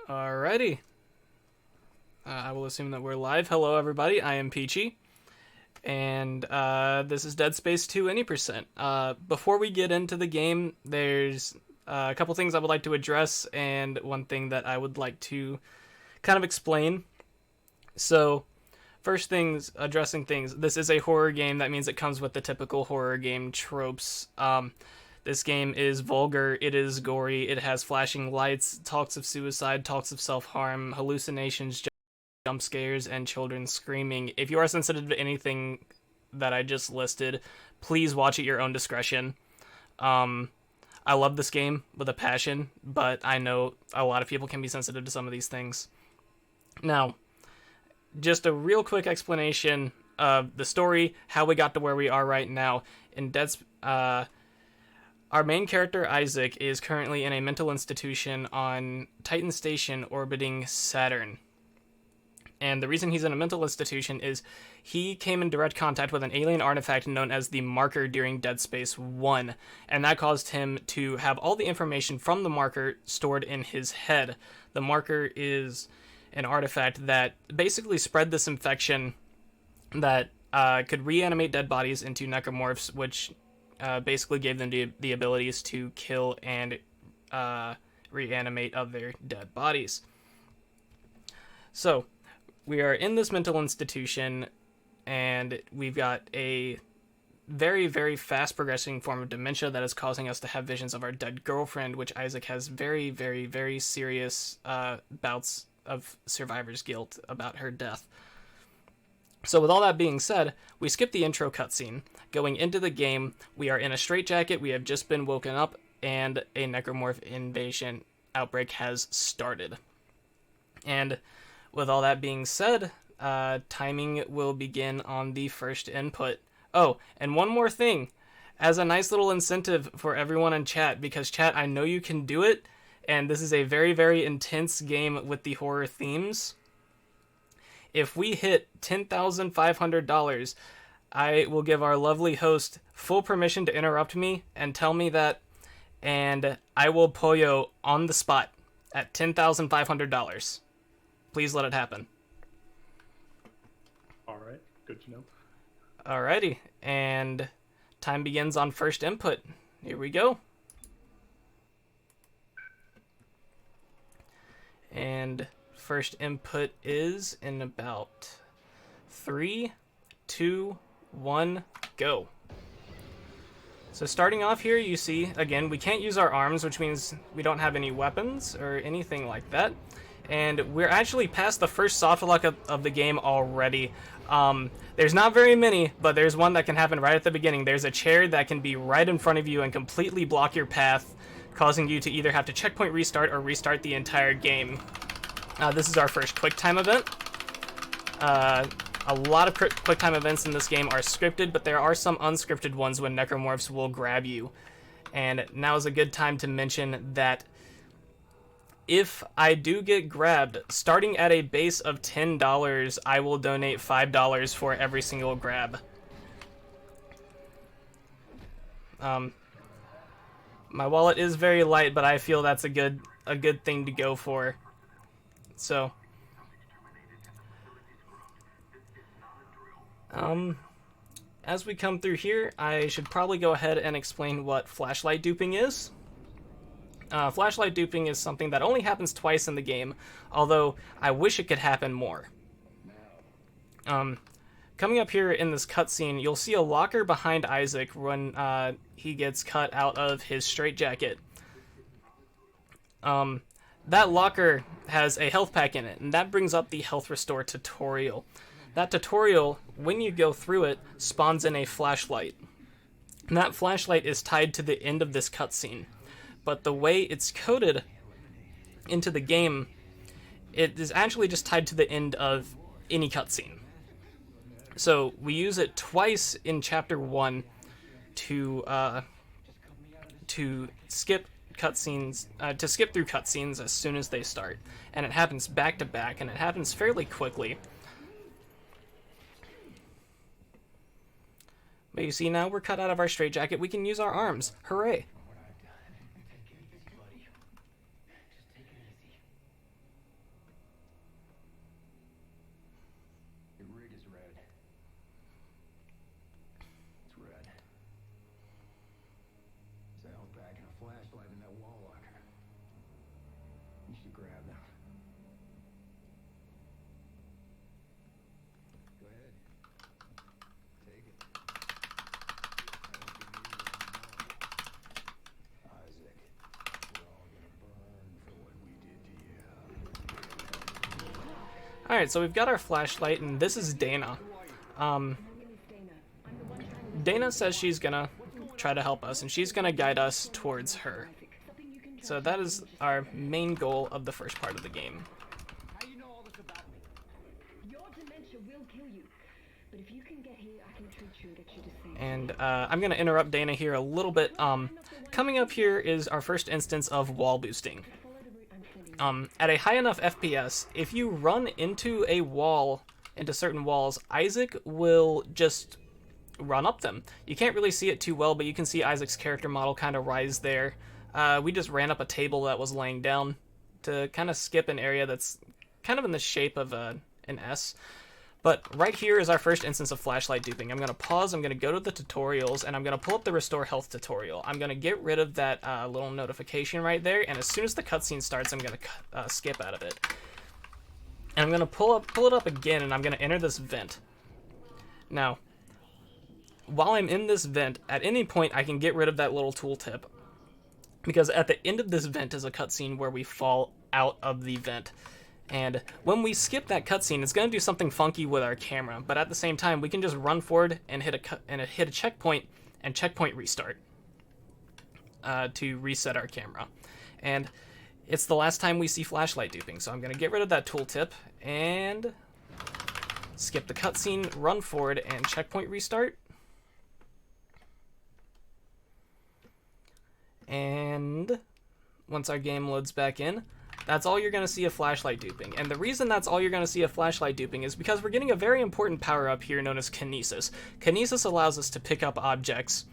Alrighty. I will assume that we're live. Hello, everybody. I am Peachy, and this is Dead Space 2 Any Percent. Before we get into the game, there's a couple things I would like to address, and one thing that I would like to kind of explain. So, first things, addressing things. This is a horror game. That means it comes with the typical horror game tropes. This game is vulgar, it is gory, it has flashing lights, talks of suicide, talks of self-harm, hallucinations, jump scares, and children screaming. If you are sensitive to anything that I just listed, please watch at your own discretion. I love this game with a passion, but I know a lot of people can be sensitive to some of these things. Now, just a real quick explanation of the story, how we got to where we are right now. Our main character, Isaac, is currently in a mental institution on Titan Station orbiting Saturn. And the reason he's in a mental institution is he came in direct contact with an alien artifact known as the Marker during Dead Space 1. And that caused him to have all the information from the Marker stored in his head. The Marker is an artifact that basically spread this infection that could reanimate dead bodies into necromorphs, which basically gave them the abilities to kill and reanimate other dead bodies. So, we are in this mental institution, and we've got a very, very fast progressing form of dementia that is causing us to have visions of our dead girlfriend, which Isaac has very, very, very serious bouts of survivor's guilt about her death. So with all that being said, we skip the intro cutscene. Going into the game, we are in a straitjacket, we have just been woken up, and a necromorph invasion outbreak has started. And with all that being said, timing will begin on the first input. Oh, and one more thing. As a nice little incentive for everyone in chat, because chat, I know you can do it, and this is a very, very intense game with the horror themes. If we hit $10,500, I will give our lovely host full permission to interrupt me and tell me that, and I will pollo on the spot at $10,500. Please let it happen. All right, good to know. Alrighty, and time begins on first input. Here we go. And first input is in about 3, 2, 1, go. So starting off here, you see, again, we can't use our arms, which means we don't have any weapons or anything like that. And we're actually past the first soft lock of the game already. There's not very many, but there's one that can happen right at the beginning. There's a chair that can be right in front of you and completely block your path, causing you to either have to checkpoint restart or restart the entire game. This is our first QuickTime event. A lot of QuickTime events in this game are scripted, but there are some unscripted ones when necromorphs will grab you. And now is a good time to mention that if I do get grabbed, starting at a base of $10, I will donate $5 for every single grab. My wallet is very light, but I feel that's a good thing to go for. So, as we come through here, I should probably go ahead and explain what flashlight duping is. Flashlight duping is something that only happens twice in the game, although I wish it could happen more. Coming up here in this cutscene, you'll see a locker behind Isaac when he gets cut out of his straitjacket. That locker has a health pack in it, and that brings up the health restore tutorial. That tutorial, when you go through it, spawns in a flashlight. And that flashlight is tied to the end of this cutscene. But the way it's coded into the game, it is actually just tied to the end of any cutscene. So we use it twice in Chapter 1 to skip cutscenes, to skip through cutscenes as soon as they start. And it happens back to back, and it happens fairly quickly. But you see, now we're cut out of our straitjacket, we can use our arms. Hooray! You grab them. Go ahead. Take it. I won't give you any more. Isaac, we're all gonna burn for what we did to you. Alright, so we've got our flashlight, and this is Dana. Dana says she's gonna try to help us, and she's gonna guide us towards her. So that is our main goal of the first part of the game. How do you know all this about me? Your dementia will kill you. But if you can get here, I can treat you and get you to safety. And I'm gonna interrupt Dana here a little bit. Coming up here is our first instance of wall boosting. At a high enough FPS, if you run into a wall, into certain walls, Isaac will just run up them. You can't really see it too well, but you can see Isaac's character model kind of rise there. We just ran up a table that was laying down to kind of skip an area that's kind of in the shape of an S. But right here is our first instance of flashlight duping. I'm going to pause, I'm going to go to the tutorials, and I'm going to pull up the Restore Health tutorial. I'm going to get rid of that little notification right there, and as soon as the cutscene starts, I'm going to skip out of it. And I'm going to pull it up again, and I'm going to enter this vent. Now, while I'm in this vent, at any point I can get rid of that little tooltip, because at the end of this vent is a cutscene where we fall out of the vent. And when we skip that cutscene, it's going to do something funky with our camera, but at the same time, we can just run forward and hit a checkpoint and checkpoint restart to reset our camera. And it's the last time we see flashlight duping, so I'm going to get rid of that tooltip and skip the cutscene, run forward, and checkpoint restart. And once our game loads back in, that's all you're going to see of flashlight duping. And the reason that's all you're going to see of flashlight duping is because we're getting a very important power-up here known as Kinesis. Kinesis allows us to pick up objects,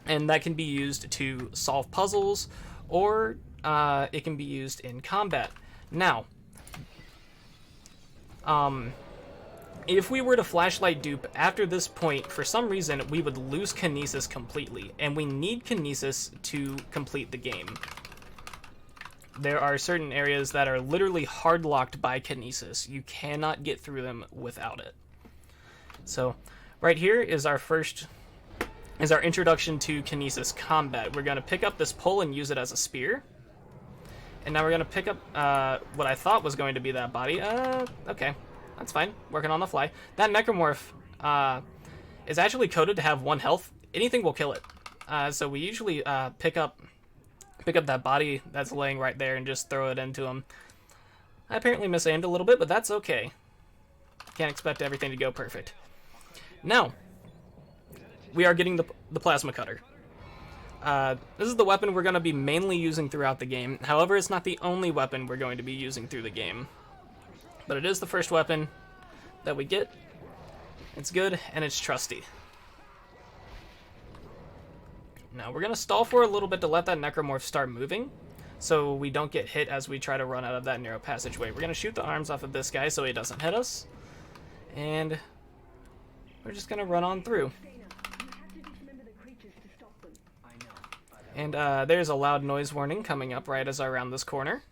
and that can be used to solve puzzles, or it can be used in combat. Now, if we were to flashlight dupe after this point, for some reason, we would lose Kinesis completely, and we need Kinesis to complete the game. There are certain areas that are literally hard-locked by Kinesis. You cannot get through them without it. So, right here is our introduction to Kinesis combat. We're going to pick up this pole and use it as a spear. And now we're going to pick up what I thought was going to be that body. Okay, that's fine. Working on the fly. That necromorph is actually coded to have 1 health. Anything will kill it. So we usually pick up that body that's laying right there and just throw it into him. I apparently misaimed a little bit, but that's okay. Can't expect everything to go perfect. Now, we are getting the plasma cutter. This is the weapon we're going to be mainly using throughout the game. However, it's not the only weapon we're going to be using through the game. But it is the first weapon that we get. It's good, and it's trusty. Now, we're going to stall for a little bit to let that necromorph start moving, so we don't get hit as we try to run out of that narrow passageway. We're going to shoot the arms off of this guy so he doesn't hit us, and we're just going to run on through. And there's a loud noise warning coming up right as I round this corner.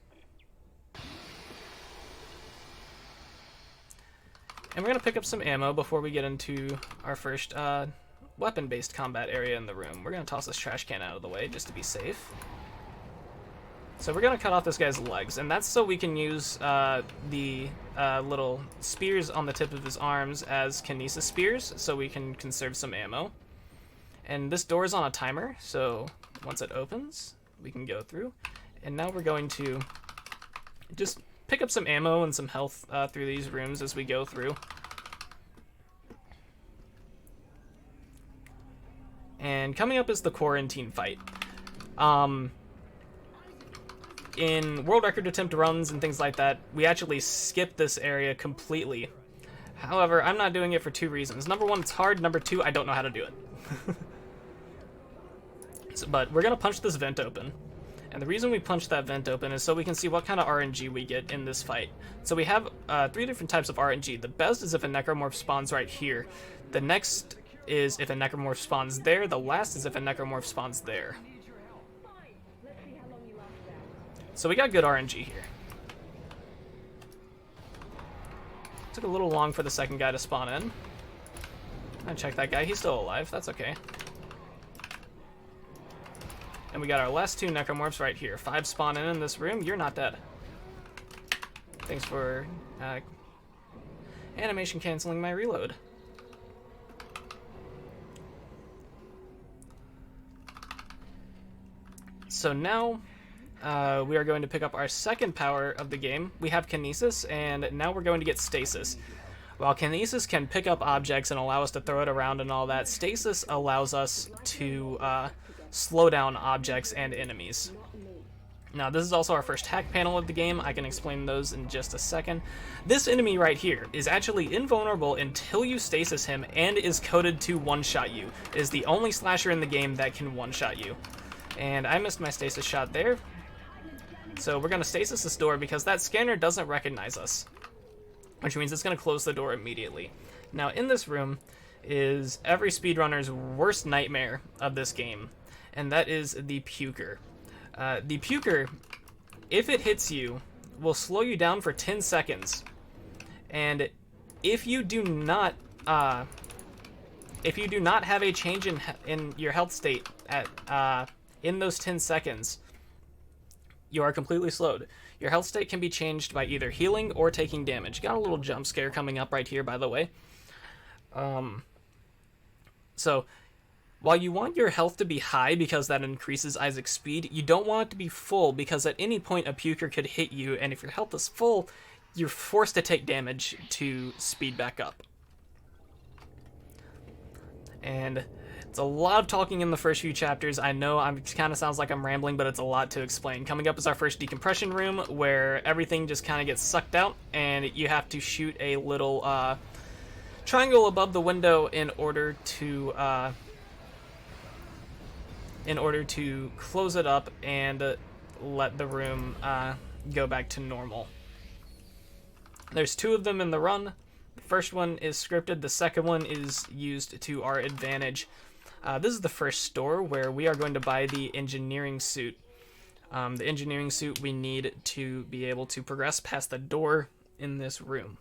And we're going to pick up some ammo before we get into our first weapon-based combat area in the room. We're going to toss this trash can out of the way just to be safe. So we're going to cut off this guy's legs, and that's so we can use the little spears on the tip of his arms as Kinesis spears, so we can conserve some ammo. And this door is on a timer, so once it opens, we can go through. And now we're going to just pick up some ammo and some health through these rooms as we go through. And coming up is the quarantine fight. In world record attempt runs and things like that, we actually skip this area completely. However, I'm not doing it for 2 reasons. Number 1, it's hard. Number 2, I don't know how to do it. But we're going to punch this vent open. And the reason we punch that vent open is so we can see what kind of RNG we get in this fight. So we have 3 different types of RNG. The best is if a necromorph spawns right here. The next is if a necromorph spawns there. The last is if a necromorph spawns there. So we got good RNG here. Took a little long for the second guy to spawn in. I check that guy. He's still alive. That's okay. And we got our last 2 necromorphs right here. 5 spawn in this room. You're not dead. Thanks for animation canceling my reload. So now we are going to pick up our second power of the game. We have Kinesis, and now we're going to get Stasis. While Kinesis can pick up objects and allow us to throw it around and all that, Stasis allows us to slow down objects and enemies. Now, this is also our first hack panel of the game. I can explain those in just a second. This enemy right here is actually invulnerable until you stasis him and is coded to one-shot you. It is the only slasher in the game that can one-shot you. And I missed my stasis shot there. So we're going to stasis this door because that scanner doesn't recognize us, which means it's going to close the door immediately. Now, in this room is every speedrunner's worst nightmare of this game, and that is the Puker. The Puker, if it hits you, will slow you down for 10 seconds. And if you do not have a change in your health state at in those 10 seconds, you are completely slowed. Your health state can be changed by either healing or taking damage. Got a little jump scare coming up right here, by the way. So, while you want your health to be high because that increases Isaac's speed, you don't want it to be full because at any point a Puker could hit you, and if your health is full, you're forced to take damage to speed back up. And it's a lot of talking in the first few chapters. I know it kind of sounds like I'm rambling, but it's a lot to explain. Coming up is our first decompression room, where everything just kind of gets sucked out, and you have to shoot a little triangle above the window in order to close it up and let the room go back to normal. There's 2 of them in the run. The first one is scripted, the second one is used to our advantage. This is the first store where we are going to buy the engineering suit. The engineering suit we need to be able to progress past the door in this room.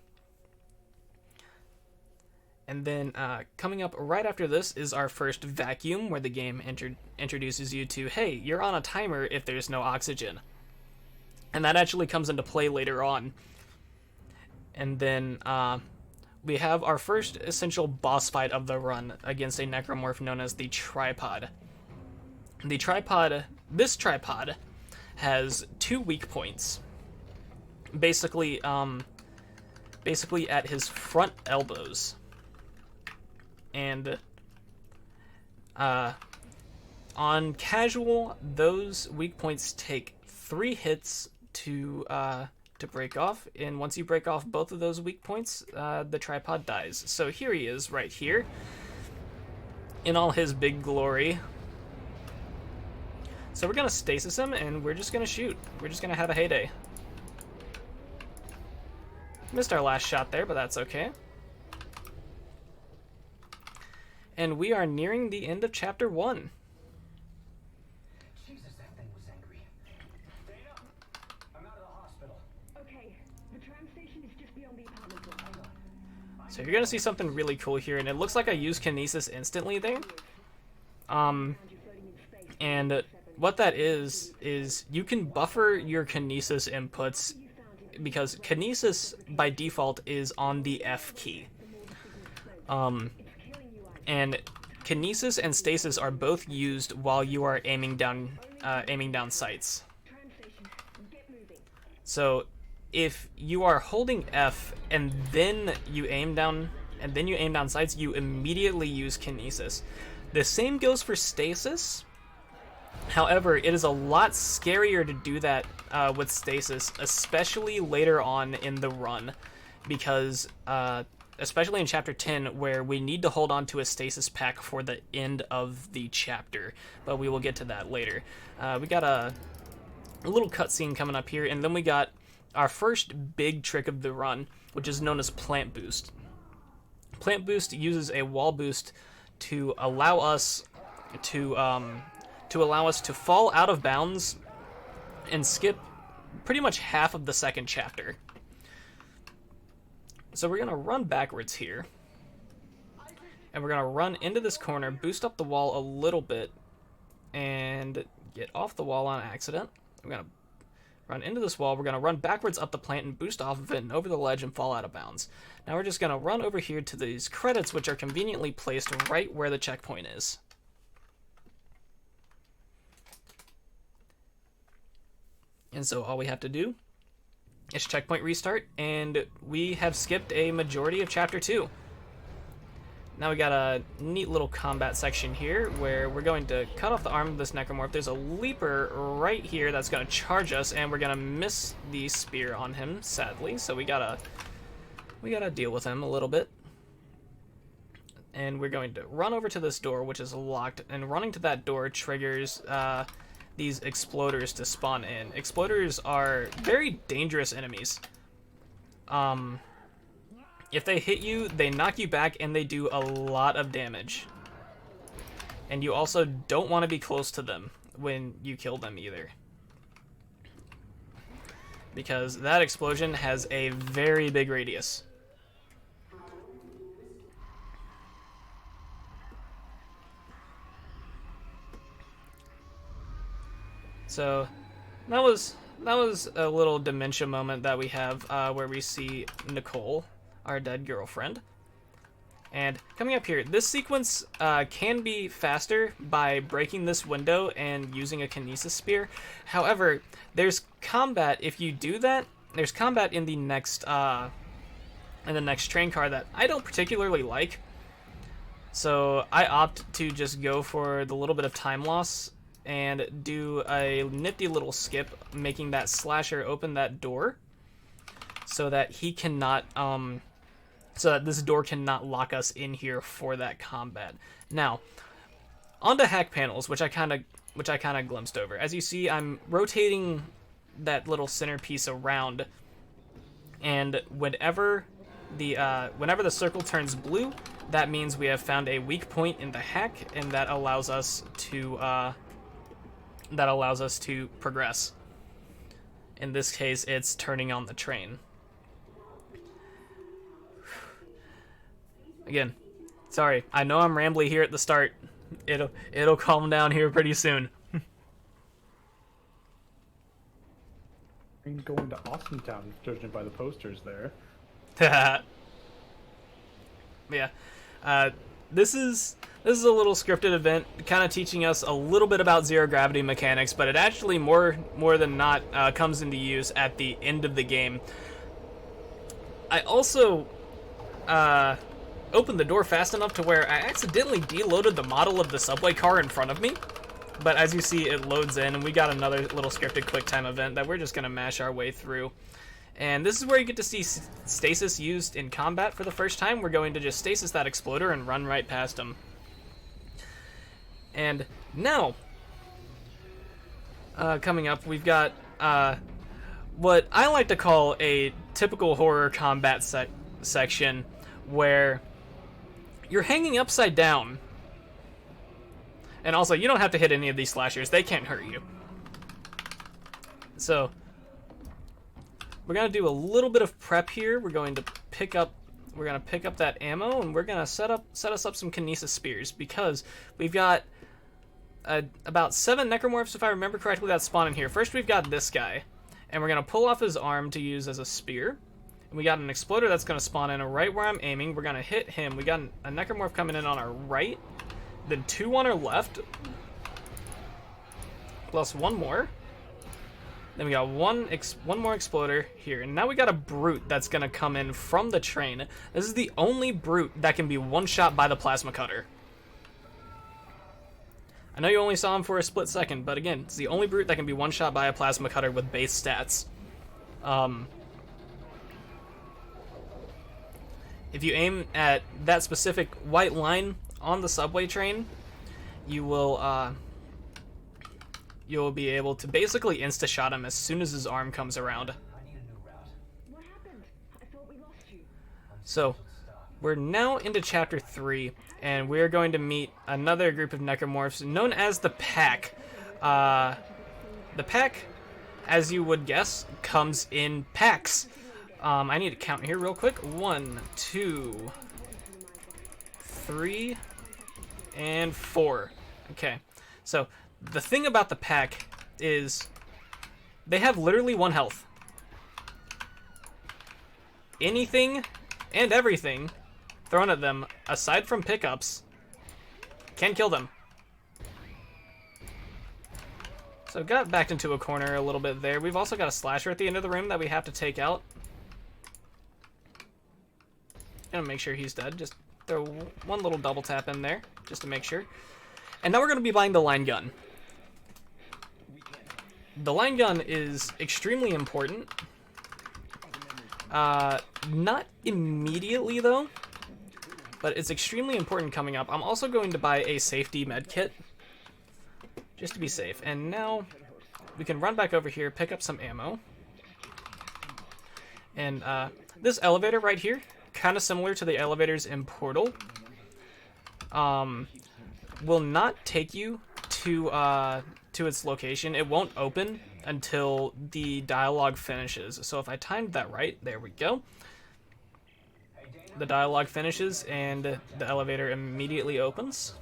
And then coming up right after this is our first vacuum, where the game introduces you to, hey, you're on a timer if there's no oxygen. And that actually comes into play later on. And then we have our first essential boss fight of the run against a necromorph known as the Tripod. This tripod has 2 weak points. Basically at his front elbows. And on casual, those weak points take 3 hits to break off, and once you break off both of those weak points, the tripod dies. So here he is, right here, in all his big glory. So we're gonna stasis him, and we're just gonna shoot. We're just gonna have a heyday. Missed our last shot there, but that's okay. And we are nearing the end of chapter 1. Jesus, that thing was angry. Dana, I'm out of the hospital. Okay, the tram station is just beyond the apartment block. So you're gonna see something really cool here, and it looks like I used Kinesis instantly there. And what that is you can buffer your Kinesis inputs, because Kinesis by default is on the F key. And Kinesis and Stasis are both used while you are aiming down sights. So if you are holding F and then you aim down sights, you immediately use Kinesis. The same goes for Stasis. However, it is a lot scarier to do that with Stasis, especially later on in the run, because especially in chapter 10, where we need to hold on to a stasis pack for the end of the chapter, but we will get to that later. We got a little cutscene coming up here, and then we got our first big trick of the run, which is known as Plant Boost. Plant Boost uses a wall boost to allow us to fall out of bounds and skip pretty much half of the second chapter. So we're going to run backwards here. And we're going to run into this corner, boost up the wall a little bit, and get off the wall on accident. We're going to run into this wall. We're going to run backwards up the plant and boost off of it and over the ledge and fall out of bounds. Now we're just going to run over here to these credits, which are conveniently placed right where the checkpoint is. And so all we have to do is checkpoint restart, and we have skipped a majority of Chapter 2. Now we got a neat little combat section here where we're going to cut off the arm of this necromorph. There's a leaper right here that's going to charge us, and we're going to miss the spear on him, sadly. So we gotta deal with him a little bit. And we're going to run over to this door, which is locked, and running to that door triggers these exploders to spawn in. Exploders are very dangerous enemies. If they hit you, they knock you back, and they do a lot of damage. And you also don't want to be close to them when you kill them either, because that explosion has a very big radius. So that was a little dementia moment that we have where we see Nicole, our dead girlfriend. And coming up here, this sequence can be faster by breaking this window and using a kinesis spear. However, there's combat if you do that. There's combat in the next train car that I don't particularly like. So I opt to just go for the little bit of time loss and do a nifty little skip, making that slasher open that door so that he cannot so that this door cannot lock us in here for that combat. Now, onto hack panels, which I kind of glimpsed over. As you see, I'm rotating that little centerpiece around, and whenever the circle turns blue, that means we have found a weak point in the hack, and that allows us to progress. In this case, it's turning on the train. Again, sorry, I know I'm rambly here at the start. It'll calm down here pretty soon. I'm going to Austintown, judging by the posters there. Yeah, this is a little scripted event, kind of teaching us a little bit about zero gravity mechanics, but it actually more than not comes into use at the end of the game. I also opened the door fast enough to where I accidentally deloaded the model of the subway car in front of me. But as you see, it loads in, and we got another little scripted QuickTime event that we're just going to mash our way through. And this is where you get to see stasis used in combat for the first time. We're going to just stasis that exploder and run right past him. And now, coming up, we've got what I like to call a typical horror combat section, where you're hanging upside down. And also, you don't have to hit any of these slashers. They can't hurt you. So, we're going to do a little bit of prep here. We're going to pick up that ammo, and we're going to set us up some kinesis spears, because we've got about 7 necromorphs, if I remember correctly, that spawn in here. First, we've got this guy, and we're going to pull off his arm to use as a spear. And we got an exploder that's going to spawn in right where I'm aiming. We're going to hit him. We got a necromorph coming in on our right, then 2 on our left, plus 1 more. Then we got one more exploder here, and now we got a brute that's going to come in from the train. This is the only brute that can be one-shot by the plasma cutter. I know you only saw him for a split second, but again, it's the only brute that can be one-shot by a plasma cutter with base stats. If you aim at that specific white line on the subway train, you'll be able to basically insta-shot him as soon as his arm comes around. What happened? I thought we lost you. So, we're now into Chapter 3, and we're going to meet another group of necromorphs known as the Pack. The Pack as you would guess, comes in packs. I need to count here real quick. 1, 2, 3, and 4. Okay, so the thing about the pack is they have literally 1 health. Anything and everything thrown at them, aside from pickups, can kill them. So got backed into a corner a little bit there. We've also got a slasher at the end of the room that we have to take out. Gonna make sure he's dead. Just throw one little double tap in there, just to make sure. And now we're gonna be buying the line gun. The line gun is extremely important. Not immediately though, but it's extremely important coming up. I'm also going to buy a safety med kit, just to be safe. And now we can run back over here, pick up some ammo. And this elevator right here, kind of similar to the elevators in Portal, will not take you to its location. It won't open until the dialogue finishes. So if I timed that right, there we go. The dialogue finishes and the elevator immediately opens.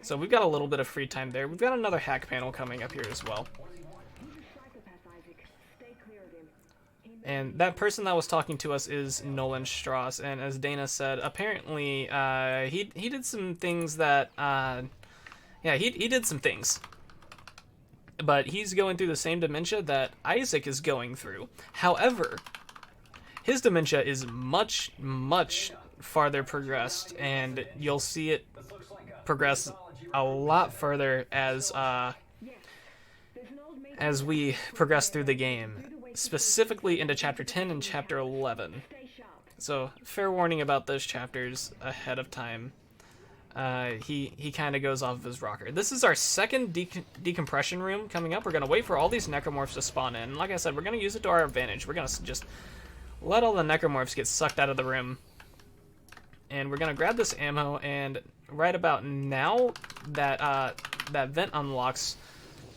So we've got a little bit of free time there. We've got another hack panel coming up here as well. And that person that was talking to us is Nolan Strauss, and as Dana said, apparently he did some things that he did some things, but he's going through the same dementia that Isaac is going through. However, his dementia is much farther progressed, and you'll see it progress a lot further as we progress through the game, specifically into Chapter 10 and Chapter 11. So, fair warning about those chapters ahead of time. He kind of goes off of his rocker. This is our second decompression room coming up. We're going to wait for all these necromorphs to spawn in. Like I said, we're going to use it to our advantage. We're going to just let all the necromorphs get sucked out of the room. And we're going to grab this ammo, and right about now, that vent unlocks,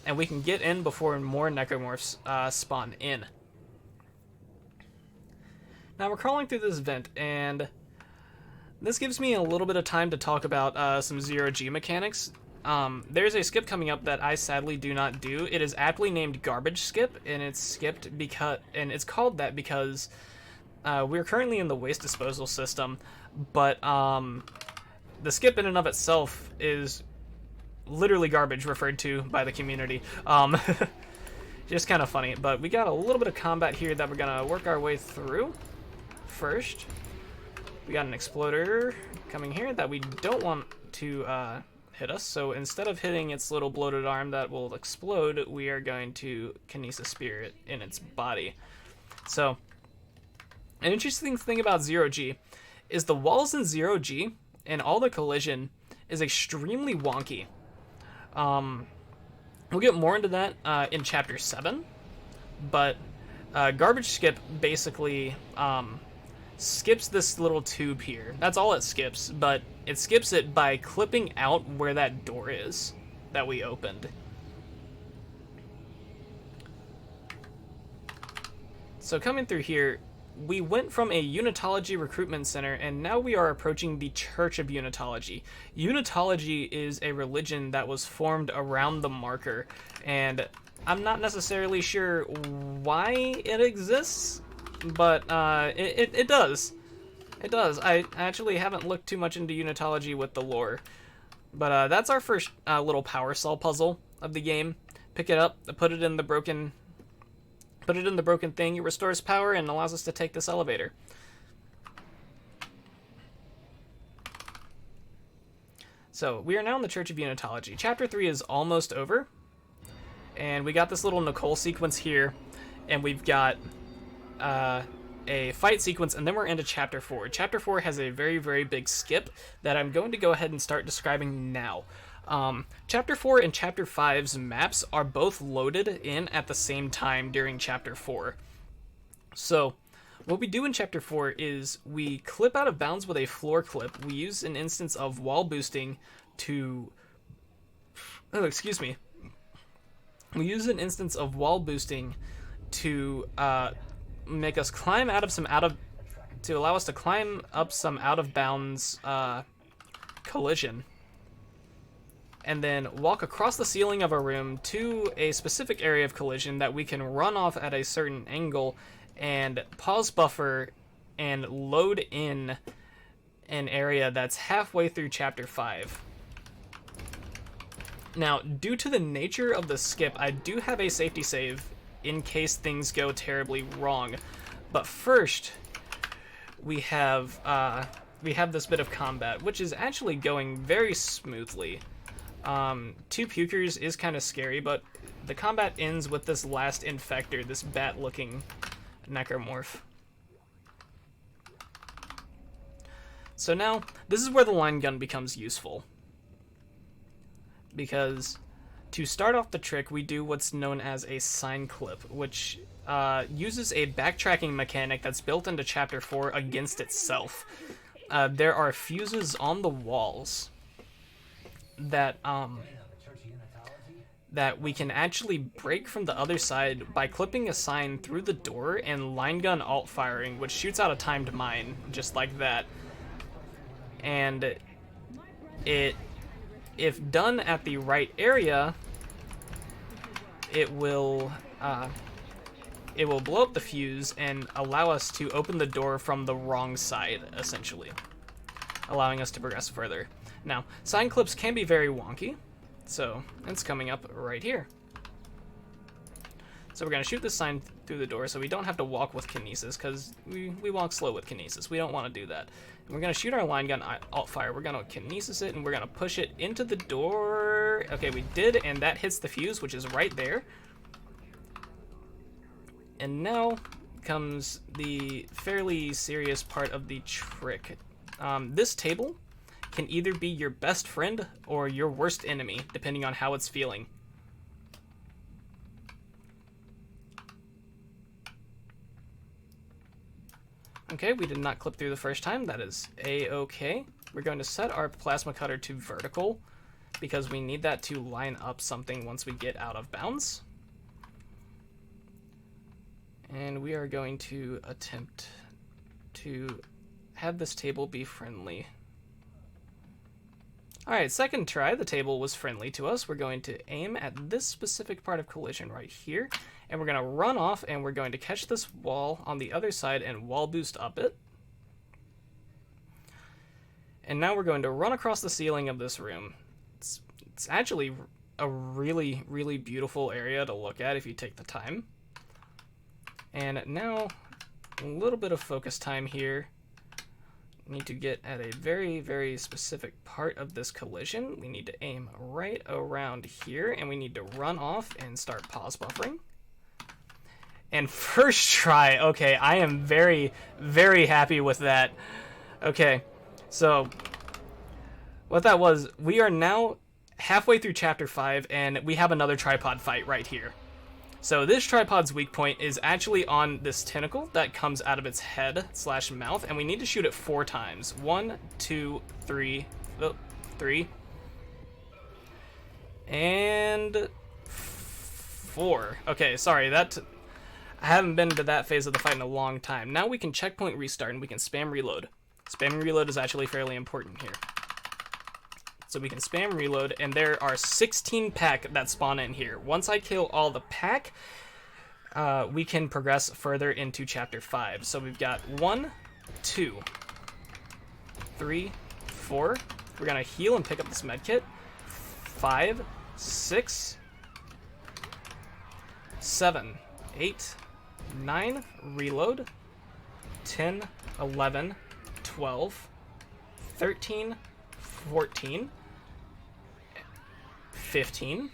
and we can get in before more necromorphs spawn in. Now we're crawling through this vent, and this gives me a little bit of time to talk about some zero-G mechanics. There's a skip coming up that I sadly do not do. It is aptly named Garbage Skip, and it's called that because we're currently in the waste disposal system, but the skip in and of itself is literally garbage referred to by the community. Just kind of funny, but we got a little bit of combat here that we're gonna work our way through. First, we got an exploder coming here that we don't want to hit us, so instead of hitting its little bloated arm that will explode, we are going to kinesis spear it in its body. So, an interesting thing about zero-G is the walls in zero-G and all the collision is extremely wonky. We'll get more into that in Chapter 7, but Garbage Skip basically skips this little tube here. That's all it skips, but it skips it by clipping out where that door is that we opened. So coming through here, we went from a Unitology recruitment center, and now we are approaching the Church of Unitology. Unitology is a religion that was formed around the marker, and I'm not necessarily sure why it exists, but it does. It does. I actually haven't looked too much into Unitology with the lore, but that's our first little power cell puzzle of the game. Pick it up, put it in the broken thing, it restores power and allows us to take this elevator. So, we are now in the Church of Unitology. Chapter 3 is almost over, and we got this little Nicole sequence here, and we've got a fight sequence, and then we're into Chapter 4. Chapter 4 has a very, very big skip that I'm going to go ahead and start describing now. Chapter 4 and Chapter 5's maps are both loaded in at the same time during Chapter 4. So, what we do in Chapter 4 is we clip out of bounds with a floor clip. We use an instance of wall boosting to we use an instance of wall boosting to make us climb out of some to allow us to climb up some out of bounds collision, and then walk across the ceiling of a room to a specific area of collision that we can run off at a certain angle and pause buffer and load in an area that's halfway through chapter 5. Now, due to the nature of the skip, I do have a safety save in case things go terribly wrong. But first, we have this bit of combat, which is actually going very smoothly. 2 pukers is kind of scary, but the combat ends with this last infector, this bat-looking necromorph. So now, this is where the line gun becomes useful. Because to start off the trick, we do what's known as a sign clip, which uses a backtracking mechanic that's built into Chapter 4 against itself. There are fuses on the walls that we can actually break from the other side by clipping a sign through the door and line gun alt firing, which shoots out a timed mine, just like that. And if done at the right area, it will blow up the fuse and allow us to open the door from the wrong side, essentially, allowing us to progress further. Now, sign clips can be very wonky, so it's coming up right here. So we're going to shoot this sign through the door so we don't have to walk with kinesis, because we walk slow with kinesis. We don't want to do that. And we're going to shoot our line gun alt fire. We're going to kinesis it, and we're going to push it into the door. Okay, we did, and that hits the fuse, which is right there. And now comes the fairly serious part of the trick. This table can either be your best friend or your worst enemy, depending on how it's feeling. Okay, we did not clip through the first time. That is A-okay. We're going to set our plasma cutter to vertical because we need that to line up something once we get out of bounds. And we are going to attempt to have this table be friendly. Alright, second try, the table was friendly to us. We're going to aim at this specific part of collision right here, and we're going to run off, and we're going to catch this wall on the other side and wall boost up it. And now we're going to run across the ceiling of this room. It's actually a really, really beautiful area to look at if you take the time. And now, a little bit of focus time here. Need to get at a very, very specific part of this collision. We need to aim right around here, and we need to run off and start pause buffering. And first try, okay, I am very, very happy with that. Okay, so what that was, we are now halfway through Chapter 5, and we have another tripod fight right here. So this tripod's weak point is actually on this tentacle that comes out of its head / mouth, and we need to shoot it 4 times. 1, 2, 3, 3, and 4. Okay, sorry, I haven't been to that phase of the fight in a long time. Now we can checkpoint restart and we can spam reload. Spamming reload is actually fairly important here. So we can spam reload, and there are 16 pack that spawn in here. Once I kill all the pack, we can progress further into Chapter 5. So we've got 1, 2, 3, 4. We're going to heal and pick up this medkit. 5, 6, 7, 8, 9, reload. 10, 11, 12, 13, 14, 15,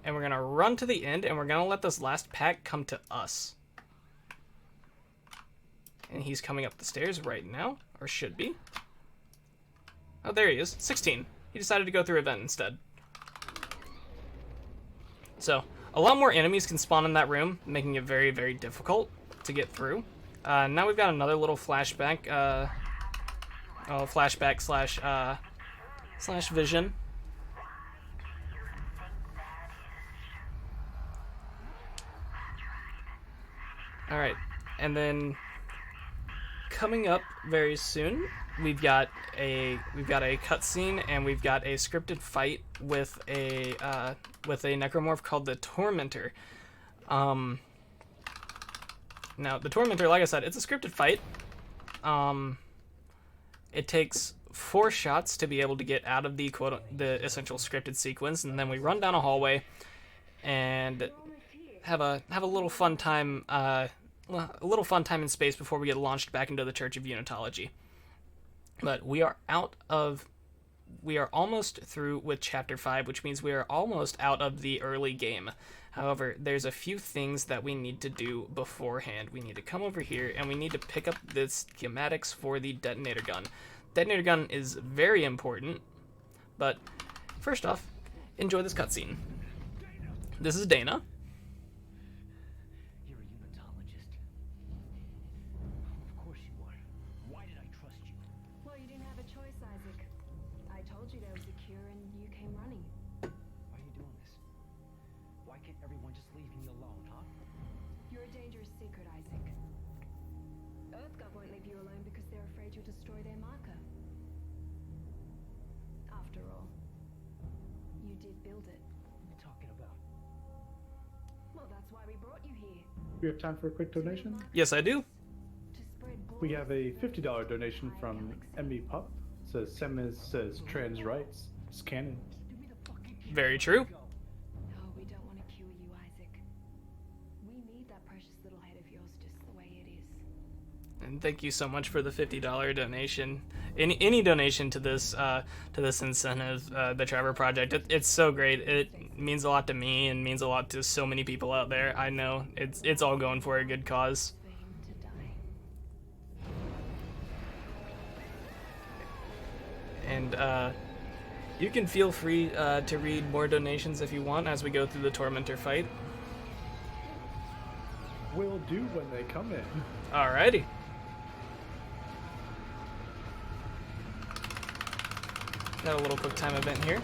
and we're gonna run to the end, and we're gonna let this last pack come to us. And he's coming up the stairs right now, or should be. Oh, there he is. 16. He decided to go through a vent instead. So, a lot more enemies can spawn in that room, making it very, very difficult to get through. Now we've got another little flashback, flashback slash vision. All right, and then coming up very soon, we've got a cutscene, and we've got a scripted fight with a necromorph called the Tormentor. Now the Tormentor, like I said, it's a scripted fight. It takes 4 shots to be able to get out of the essential scripted sequence, and then we run down a hallway and have a little fun time. A little fun time in space before we get launched back into the Church of Unitology. But we are almost through with Chapter 5, which means we are almost out of the early game. However, there's a few things that we need to do beforehand. We need to come over here, and we need to pick up the schematics for the detonator gun. Detonator gun is very important, but first off, enjoy this cutscene. This is Dana. You're a unitologist. Of course you are. Why did I trust you? Well, you didn't have a choice, Isaac. I told you there was a cure and you came running. Why are you doing this? Why can't everyone just leave me alone, huh? You're a dangerous secret, Isaac. EarthGov won't leave you alone because they're afraid you'll destroy their marker. After all, you did build it. What are you talking about? Well, that's why we brought you here. We have time for a quick donation. Yes, I do. To spread We have a $50 donation from MB Pup. Says Semis says trans rights. It's canon. Do me the fucking kill. Very true. Go. No, we don't want to cure you, Isaac. We need that precious little head of yours just the way it is. And thank you so much for the $50 donation. Any donation to this incentive, the Trevor Project, it's so great. It means a lot to me and means a lot to so many people out there. I know it's all going for a good cause. For him to die. And you can feel free to read more donations if you want as we go through the Tormentor fight. Will do when they come in. Alrighty. Got a little quick time event here.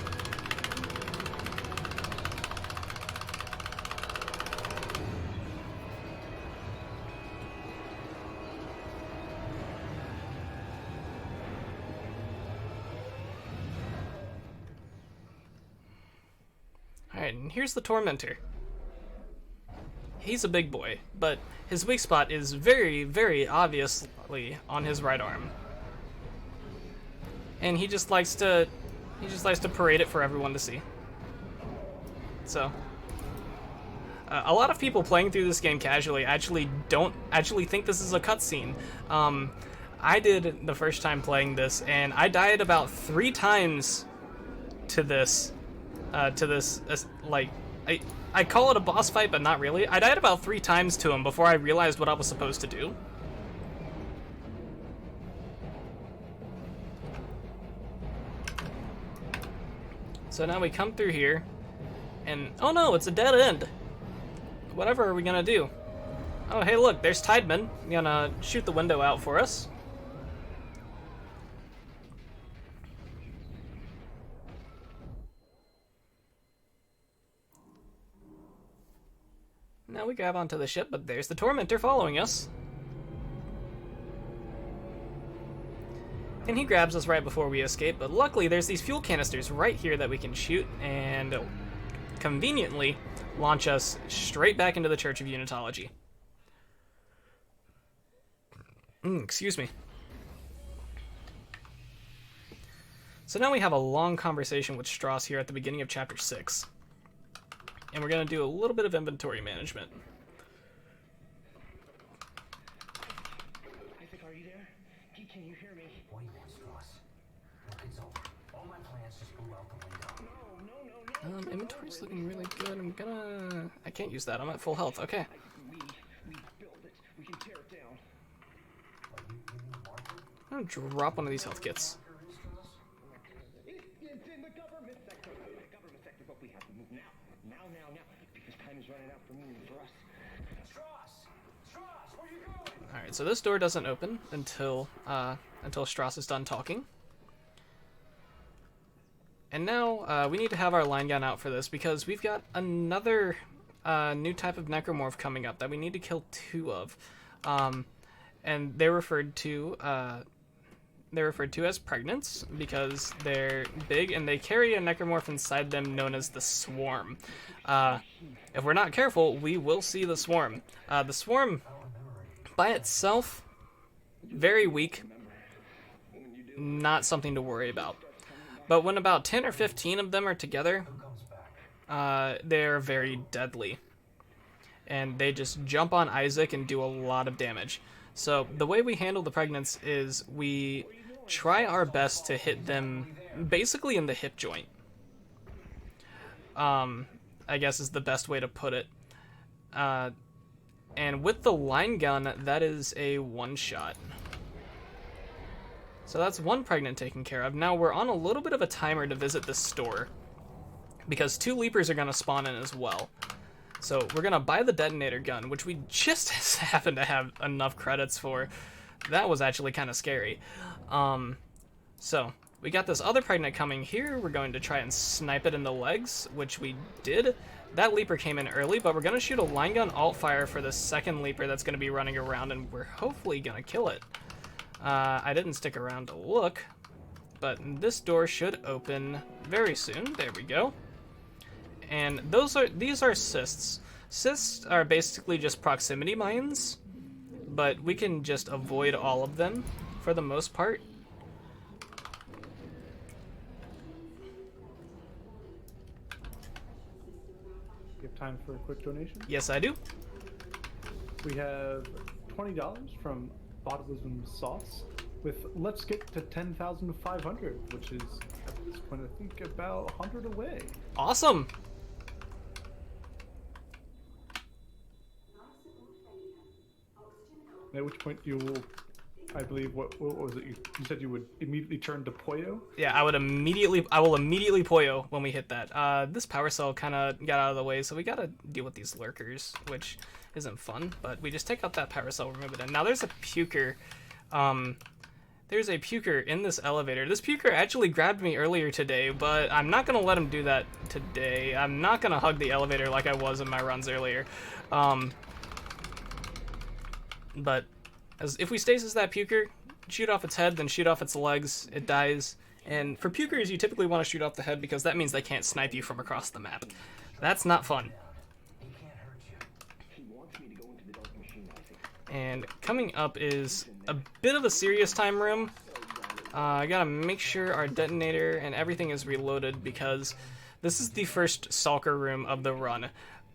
Alright, and here's the Tormentor. He's a big boy, but his weak spot is very, very obviously on his right arm. And he just likes to parade it for everyone to see. So a lot of people playing through this game casually don't think this is a cutscene. I did the first time playing this, and I died about 3 times to this. Like, I call it a boss fight, but not really. I died about 3 times to him before I realized what I was supposed to do. So now we come through here, and oh no, it's a dead end. Whatever are we gonna do? Oh hey look, there's Tideman. Gonna shoot the window out for us. Now we grab onto the ship, but there's the Tormentor following us. And he grabs us right before we escape, but luckily there's these fuel canisters right here that we can shoot and conveniently launch us straight back into the Church of Unitology. Excuse me. So now we have a long conversation with Strauss here at the beginning of Chapter 6. And we're going to do a little bit of inventory management. Isaac, are you there? Can you hear me? What do you want, Strauss? Look, it's over. All my plans just blew out the window. No. Inventory's looking really good. I can't use that. I'm at full health. Okay. We build it. We can tear it down. What, you mean Martha? I'm gonna drop one of these health kits. It's in the government sector. But we have to move now. Now. Because time is running out for me and for us. Strauss, where you going? Alright, so this door doesn't open until Strauss is done talking. And now we need to have our line gun out for this because we've got another new type of necromorph coming up that we need to kill 2 of. And they're referred to as pregnants because they're big and they carry a necromorph inside them known as the swarm. If we're not careful, we will see the swarm. The swarm, by itself, very weak, not something to worry about. But when about 10 or 15 of them are together, they're very deadly. And they just jump on Isaac and do a lot of damage. So the way we handle the pregnants is we try our best to hit them basically in the hip joint. I guess is the best way to put it. And with the line gun, that is a one-shot. So that's 1 pregnant taken care of. Now we're on a little bit of a timer to visit the store, because 2 leapers are going to spawn in as well. So we're going to buy the detonator gun, which we just happen to have enough credits for. That was actually kind of scary. So we got this other pregnant coming here. We're going to try and snipe it in the legs, which we did. That leaper came in early, but we're going to shoot a line gun alt fire for the second leaper that's going to be running around, and we're hopefully going to kill it. I didn't stick around to look, but this door should open very soon. There we go. And these are cysts. Cysts are basically just proximity mines, but we can just avoid all of them for the most part. You have time for a quick donation? Yes, I do. We have $20 from Botulism Sauce with let's get to 10,500, which is at this point I think about 100 away. Awesome. At which point you will, I believe, what was it? You said you would immediately turn to Poyo? Yeah, I will immediately Poyo when we hit that. This power cell kind of got out of the way, so we got to deal with these lurkers, which isn't fun, but we just take out that power cell, remove it, and now there's a puker. There's a puker in this elevator. This puker actually grabbed me earlier today, but I'm not gonna let him do that today. I'm not gonna hug the elevator like I was in my runs earlier. But if we stasis that puker, shoot off its head, then shoot off its legs, it dies. And for pukers, you typically want to shoot off the head because that means they can't snipe you from across the map. That's not fun. And coming up is a bit of a serious time room. I gotta make sure our detonator and everything is reloaded because this is the first stalker room of the run.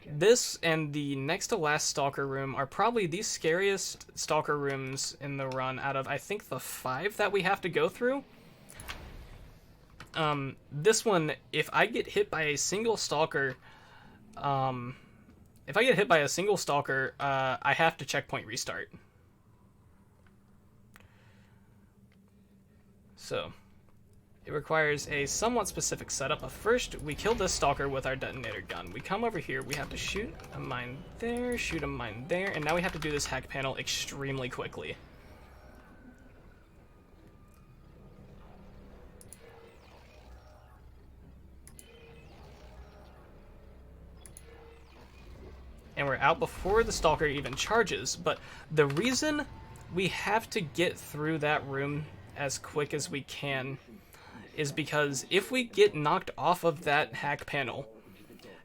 This and the next to last stalker room are probably the scariest stalker rooms in the run out of, I think, the 5 that we have to go through. This one, if I get hit by a single stalker, I have to checkpoint restart. So, it requires a somewhat specific setup, but first we kill this stalker with our detonator gun. We come over here, we have to shoot a mine there, shoot a mine there, and now we have to do this hack panel extremely quickly. And we're out before the stalker even charges, but the reason we have to get through that room as quick as we can is because if we get knocked off of that hack panel,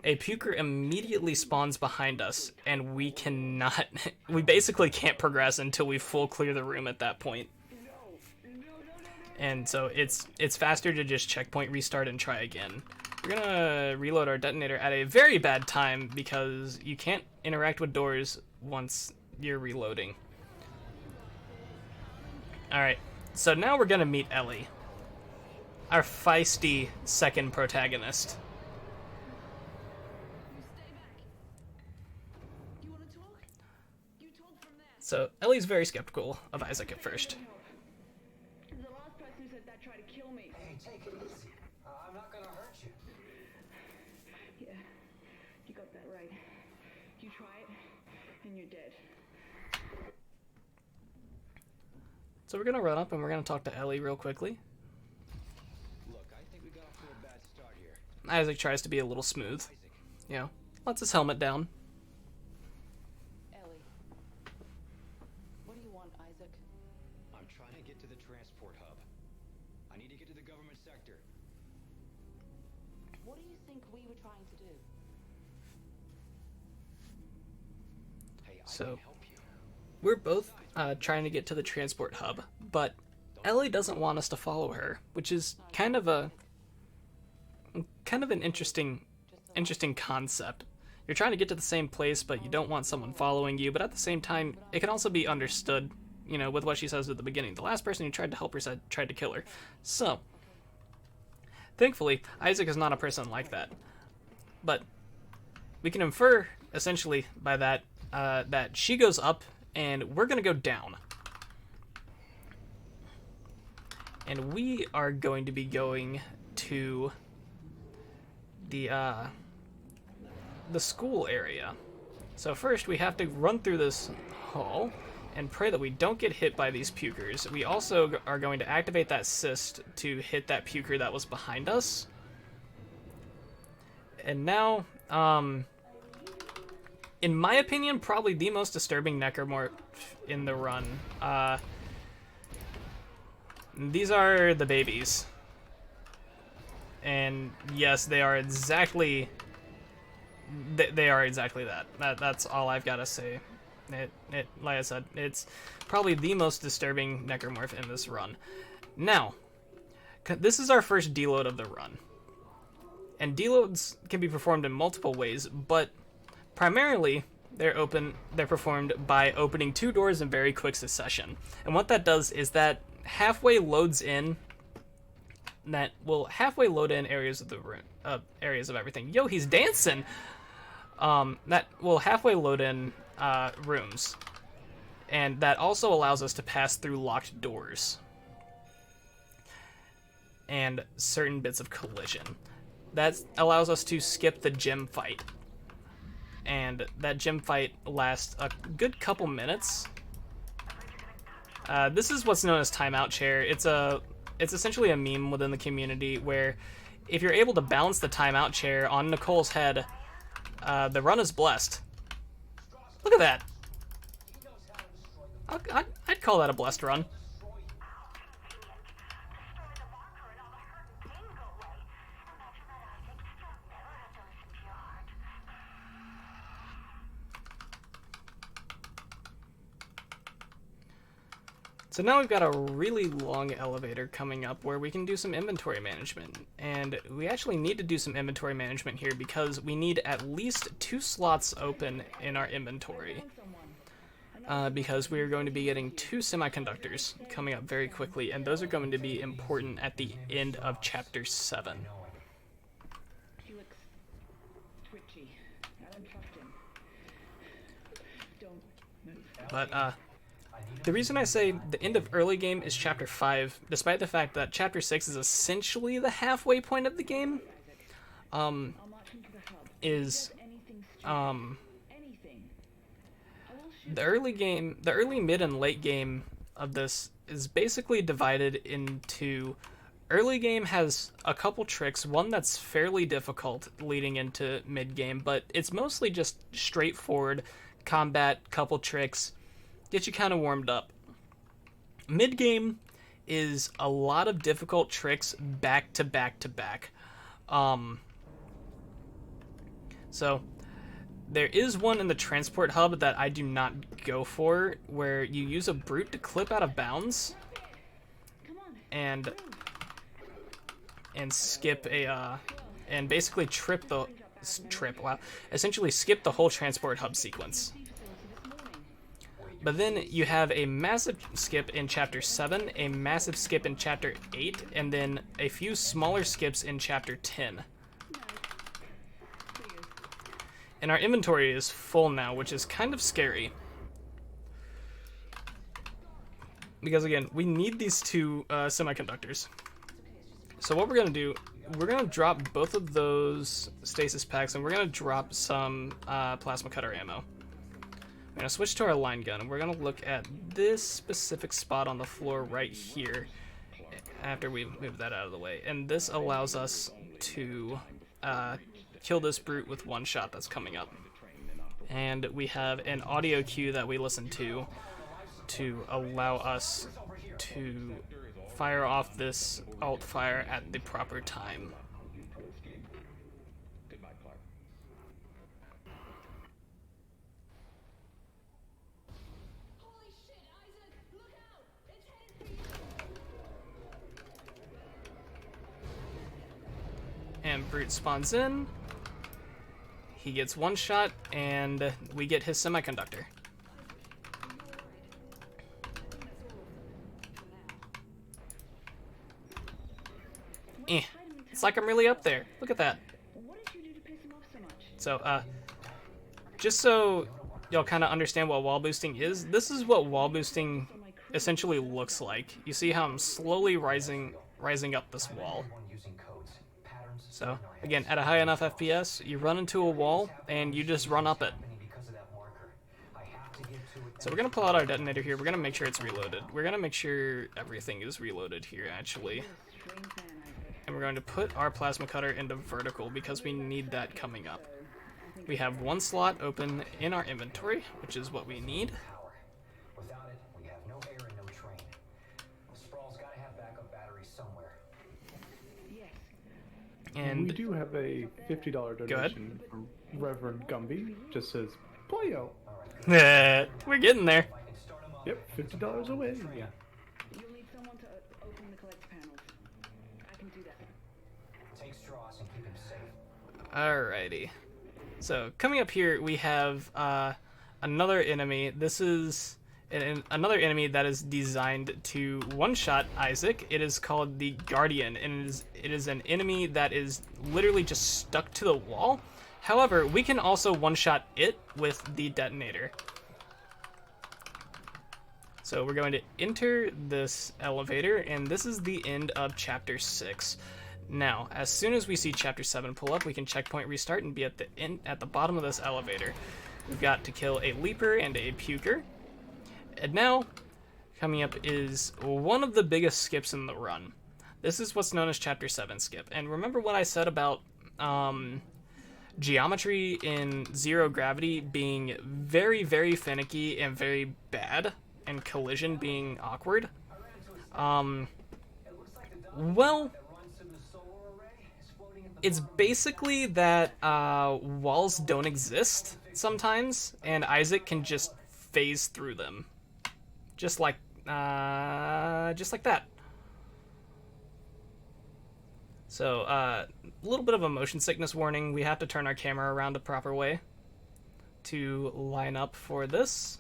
a puker immediately spawns behind us, and we basically can't progress until we full clear the room at that point. And so it's faster to just checkpoint restart and try again. We're gonna reload our detonator at a very bad time because you can't interact with doors once you're reloading. Alright, so now we're gonna meet Ellie, our feisty second protagonist. So Ellie's very skeptical of Isaac at first. The last person who said that tried to kill me. Hey, take it easy. I'm not gonna hurt you. Yeah, you got that right. You try it, and you're dead. So we're gonna run up and we're gonna talk to Ellie real quickly. Look, I think we got off to a bad start here. Isaac tries to be a little smooth. You know, lets his helmet down. Ellie. What do you want, Isaac? I'm trying to get to the transport hub. I need to get to the government sector. What do you think we were trying to do? Hey, I So, can help you. we're both trying to get to the transport hub, but Ellie doesn't want us to follow her, which is kind of an interesting concept. You're trying to get to the same place, but you don't want someone following you, but at the same time, it can also be understood, you know, with what she says at the beginning. The last person who tried to help her tried to kill her. So, thankfully, Isaac is not a person like that. But we can infer, essentially, by that, that she goes up, and we're going to go down. And we are going to be going to the school area. So first we have to run through this hall and pray that we don't get hit by these pukers. We also are going to activate that cyst to hit that puker that was behind us. And now, in my opinion, probably the most disturbing necromorph in the run. These are the babies. And yes, they are exactly... They are exactly that. That's all I've got to say. Like I said, it's probably the most disturbing necromorph in this run. Now, this is our first deload of the run. And deloads can be performed in multiple ways, but primarily they're performed by opening 2 doors in very quick succession. And what that does is that halfway loads in. That will halfway load in areas of the room, areas of everything. Yo, he's dancing. That will halfway load in rooms, and that also allows us to pass through locked doors and certain bits of collision. That allows us to skip the gym fight, and that gym fight lasts a good couple minutes. This is what's known as timeout chair. It's essentially a meme within the community where if you're able to balance the timeout chair on Nicole's head, the run is blessed. Look at that. I'd call that a blessed run. So now we've got a really long elevator coming up where we can do some inventory management. And we actually need to do some inventory management here because we need at least 2 slots open in our inventory. Because we are going to be getting 2 semiconductors coming up very quickly, and those are going to be important at the end of Chapter 7. He looks twitchy. I don't trust him. Don't move. But, the reason I say the end of early game is Chapter 5, despite the fact that Chapter 6 is essentially the halfway point of the game, is, the early, mid, and late game of this is basically divided into... Early game has a couple tricks, one that's fairly difficult leading into mid-game, but it's mostly just straightforward combat, couple tricks, get you kind of warmed up. Mid-game is a lot of difficult tricks back to back to back. So there is one in the transport hub that I do not go for, where you use a brute to clip out of bounds and skip a and basically essentially skip the whole transport hub sequence. But then you have a massive skip in Chapter 7, a massive skip in Chapter 8, and then a few smaller skips in Chapter 10. And our inventory is full now, which is kind of scary. Because again, we need these 2 semiconductors. So what we're going to do, we're going to drop both of those stasis packs, and we're going to drop some plasma cutter ammo. We're going to switch to our line gun, and we're going to look at this specific spot on the floor right here after we move that out of the way. And this allows us to kill this brute with one shot that's coming up. And we have an audio cue that we listen to allow us to fire off this alt fire at the proper time. Holy shit, Isaac! Look out! It's headed for you! And brute spawns in. He gets one shot, and we get his semiconductor. It's like I'm really up there. Look at that. What did you do to piss him off so much? So, just so y'all kind of understand what wall boosting is, this is what wall boosting essentially looks like. You see how I'm slowly rising up this wall. So, again, at a high enough FPS, you run into a wall, and you just run up it. So we're going to pull out our detonator here. We're going to make sure it's reloaded. We're going to make sure everything is reloaded here, actually. And we're going to put our plasma cutter into vertical because we need that coming up. We have one slot open in our inventory, which is what we need. Without it, we have no air and no train. Sprawl's gotta have backup batteries somewhere. Yes. And we do have a $50 donation from Reverend Gumby. Just says, Playo. we're getting there. Yep, $50 away. Yeah. You'll need someone to open the collector panels. I can do that. Take straws and keep him safe. Alrighty. So, coming up here, we have another enemy. This is another enemy that is designed to one-shot Isaac. It is called the Guardian, and it is an enemy that is literally just stuck to the wall. However, we can also one-shot it with the detonator. So we're going to enter this elevator, and this is the end of Chapter 6. Now, as soon as we see Chapter 7 pull up, we can checkpoint restart and be at the bottom of this elevator. We've got to kill a leaper and a puker. And now, coming up is one of the biggest skips in the run. This is what's known as Chapter 7 skip. And remember what I said about geometry in Zero Gravity being very, very finicky and very bad, and collision being awkward? Well, it's basically that walls don't exist sometimes, and Isaac can just phase through them, just like that. So, a little bit of a motion sickness warning. We have to turn our camera around the proper way to line up for this.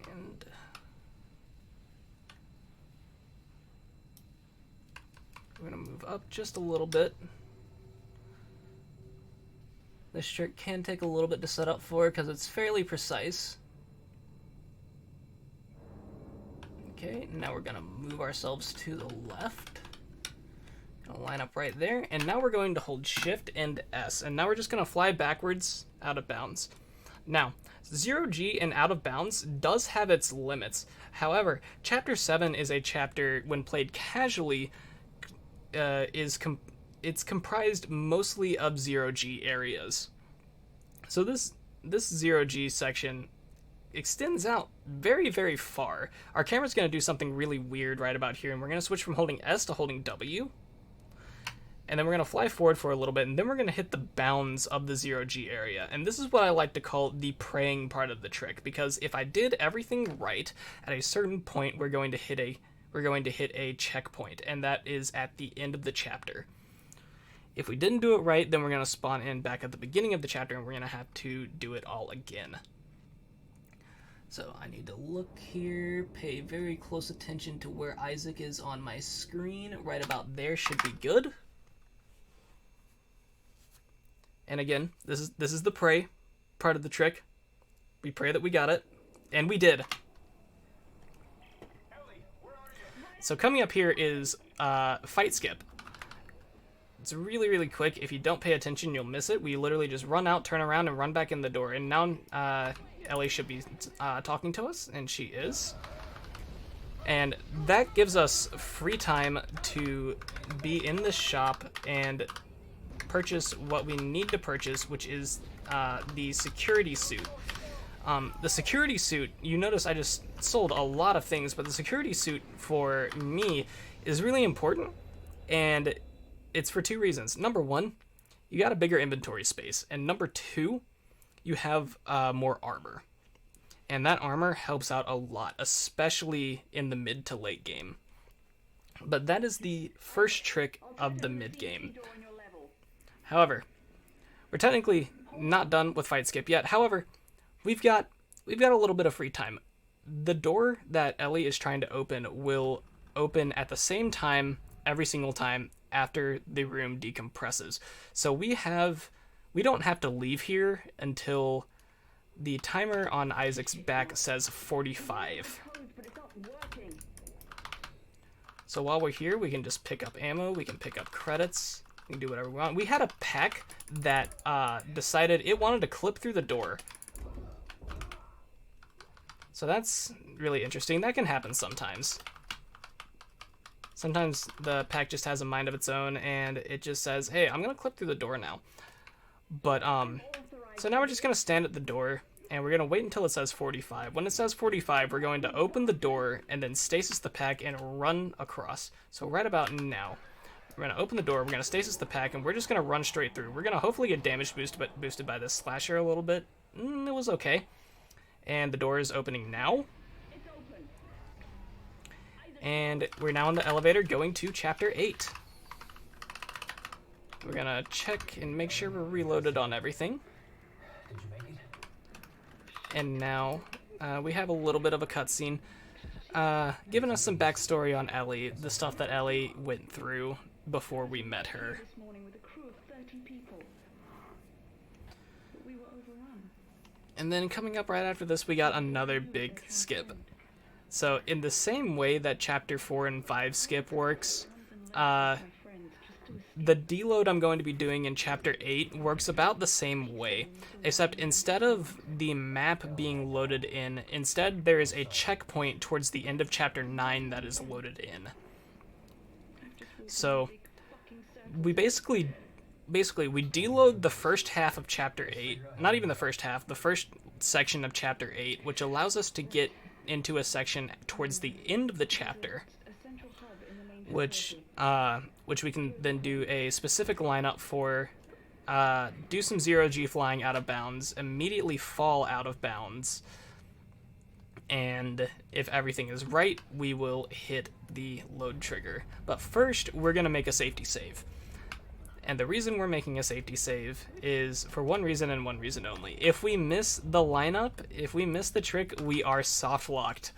And we're going to move up just a little bit. This trick can take a little bit to set up for because it's fairly precise. Okay, now we're going to move ourselves to the left. Gonna line up right there, and now we're going to hold Shift and S, and now we're just going to fly backwards out of bounds. Now, 0G and out of bounds does have its limits. However, Chapter 7 is a chapter, when played casually, it's comprised mostly of 0G areas. So this 0G section extends out very, very far. Our camera's going to do something really weird right about here, and we're going to switch from holding S to holding W. And then we're going to fly forward for a little bit, and then we're going to hit the bounds of the 0G area. And this is what I like to call the praying part of the trick, because if I did everything right, at a certain point we're going to hit a checkpoint, and that is at the end of the chapter. If we didn't do it right, then we're going to spawn in back at the beginning of the chapter, and we're going to have to do it all again. So I need to look here, pay very close attention to where Isaac is on my screen. Right about there should be good. And again, this is the pray part of the trick. We pray that we got it, and we did. So coming up here is fight skip. It's really, really quick. If you don't pay attention, you'll miss it. We literally just run out, turn around, and run back in the door. And now Ellie should be talking to us, and she is. And that gives us free time to be in the shop and purchase what we need to purchase, which is the security suit. The security suit, you notice I just sold a lot of things, but the security suit for me is really important, and it's for two reasons. Number one, you got a bigger inventory space, and number two, you have more armor. And that armor helps out a lot, especially in the mid to late game. But that is the first trick of the mid game. However, we're technically not done with fight skip yet. However, we've got a little bit of free time. The door that Ellie is trying to open will open at the same time every single time after the room decompresses. So we don't have to leave here until the timer on Isaac's back says 45. So while we're here, we can just pick up ammo, we can pick up credits, we can do whatever we want. We had a pack that decided it wanted to clip through the door. So that's really interesting. That can happen sometimes. Sometimes the pack just has a mind of its own and it just says, hey, I'm going to clip through the door now. But, so now we're just going to stand at the door, and we're going to wait until it says 45. When it says 45, we're going to open the door, and then stasis the pack and run across. So right about now, we're going to open the door, we're going to stasis the pack, and we're just going to run straight through. We're going to hopefully get damage boosted by this slasher a little bit. It was okay. And the door is opening now. And we're now in the elevator going to Chapter 8. We're gonna check and make sure we're reloaded on everything. Did you make it? And now we have a little bit of a cutscene, giving us some backstory on Ellie, the stuff that Ellie went through before we met her. This morning with a crew of 30 people. But we were overrun. And then coming up right after this, we got another big skip. So in the same way that Chapter 4 and 5 skip works, the deload I'm going to be doing in Chapter 8 works about the same way, except instead of the map being loaded in, instead there is a checkpoint towards the end of Chapter 9 that is loaded in. So we basically we deload the first half of Chapter 8, not even the first half, the first section of Chapter 8, which allows us to get into a section towards the end of the chapter, which we can then do a specific lineup for, do some 0G flying out of bounds, immediately fall out of bounds, and if everything is right, we will hit the load trigger. But first, we're going to make a safety save. And the reason we're making a safety save is for one reason and one reason only. If we miss the lineup, if we miss the trick, we are soft locked.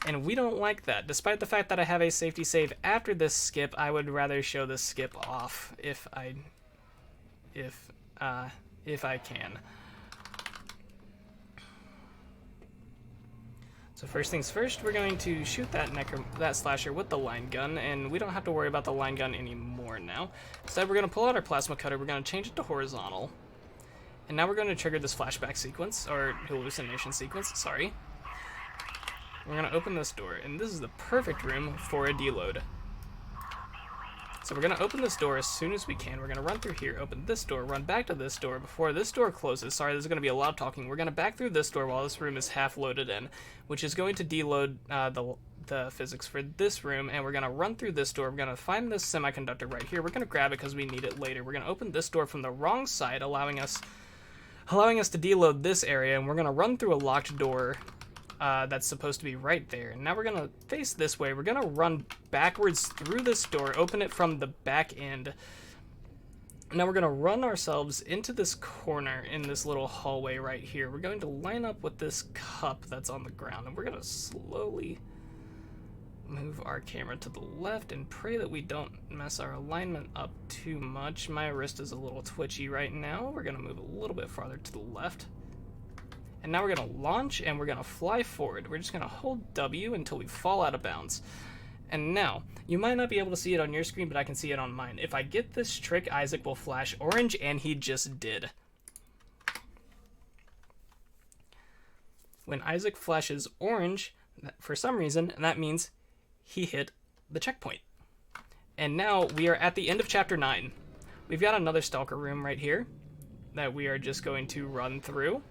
And we don't like that. Despite the fact that I have a safety save after this skip, I would rather show this skip off if I can. So first things first, we're going to shoot that slasher with the line gun, and we don't have to worry about the line gun anymore now. Instead, we're going to pull out our plasma cutter, we're going to change it to horizontal, and now we're going to trigger this flashback sequence, or hallucination sequence, sorry. We're going to open this door, and this is the perfect room for a deload. So we're going to open this door as soon as we can. We're going to run through here, open this door, run back to this door before this door closes. Sorry, there's going to be a lot of talking. We're going to back through this door while this room is half loaded in, which is going to deload the physics for this room, and we're going to run through this door. We're going to find this semiconductor right here. We're going to grab it because we need it later. We're going to open this door from the wrong side, allowing us to deload this area, and we're going to run through a locked door that's supposed to be right there. And now we're going to face this way. We're going to run backwards through this door, open it from the back end. Now we're going to run ourselves into this corner in this little hallway right here. We're going to line up with this cup that's on the ground, and we're going to slowly move our camera to the left and pray that we don't mess our alignment up too much. My wrist is a little twitchy right now. We're going to move a little bit farther to the left. And now we're going to launch and we're going to fly forward. We're just going to hold W until we fall out of bounds. And now, you might not be able to see it on your screen, but I can see it on mine. If I get this trick, Isaac will flash orange, and he just did. When Isaac flashes orange, for some reason, and that means he hit the checkpoint. And now we are at the end of Chapter 9. We've got another Stalker room right here that we are just going to run through.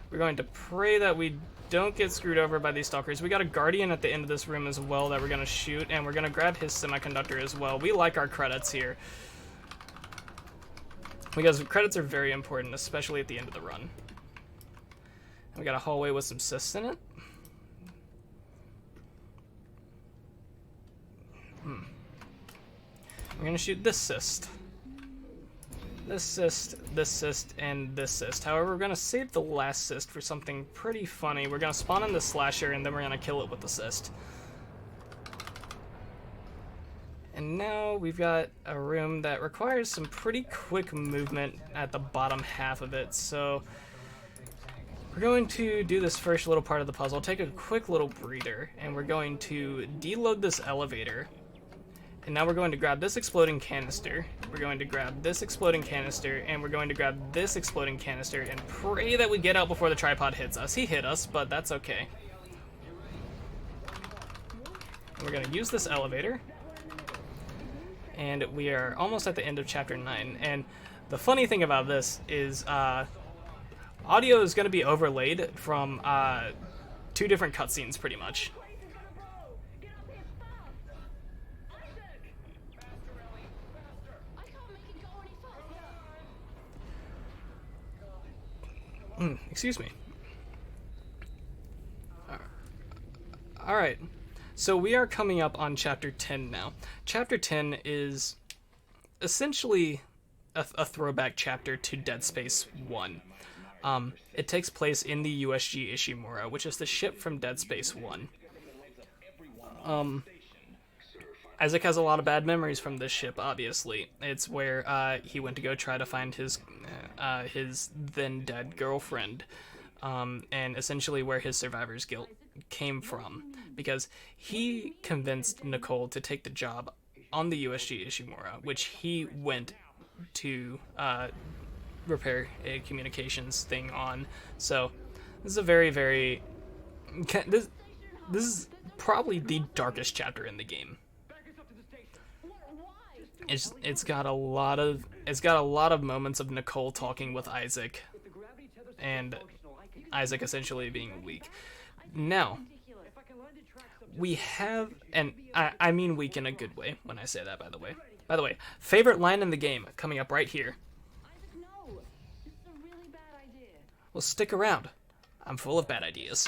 We're going to pray that we don't get screwed over by these Stalkers. We got a Guardian at the end of this room as well that we're going to shoot, and we're going to grab his semiconductor as well. We like our credits here, because credits are very important, especially at the end of the run. We got a hallway with some cysts in it. We're gonna shoot this cyst. This cyst, this cyst, and this cyst. However, we're gonna save the last cyst for something pretty funny. We're gonna spawn in the slasher, and then we're gonna kill it with the cyst. And now we've got a room that requires some pretty quick movement at the bottom half of it, so we're going to do this first little part of the puzzle, take a quick little breather, and we're going to deload this elevator. And now we're going to grab this exploding canister, we're going to grab this exploding canister, and we're going to grab this exploding canister and pray that we get out before the tripod hits us. He hit us, but that's okay. And we're going to use this elevator. And we are almost at the end of Chapter 9. And the funny thing about this is audio is going to be overlaid from 2 different cutscenes, pretty much. Excuse me. Alright, so we are coming up on Chapter 10 now. Chapter 10 is essentially a throwback chapter to Dead Space 1. It takes place in the USG Ishimura, which is the ship from Dead Space 1. Isaac has a lot of bad memories from this ship, obviously. It's where he went to go try to find his then-dead girlfriend, and essentially where his survivor's guilt came from, because he convinced Nicole to take the job on the USG Ishimura, which he went to repair a communications thing on. So this is a very, very... This is probably the darkest chapter in the game. It's got a lot of moments of Nicole talking with Isaac, and Isaac essentially being weak. Now, we have, and I mean weak in a good way when I say that, by the way. By the way, favorite line in the game coming up right here. Isaac, no. This is a really bad idea. Well, stick around. I'm full of bad ideas.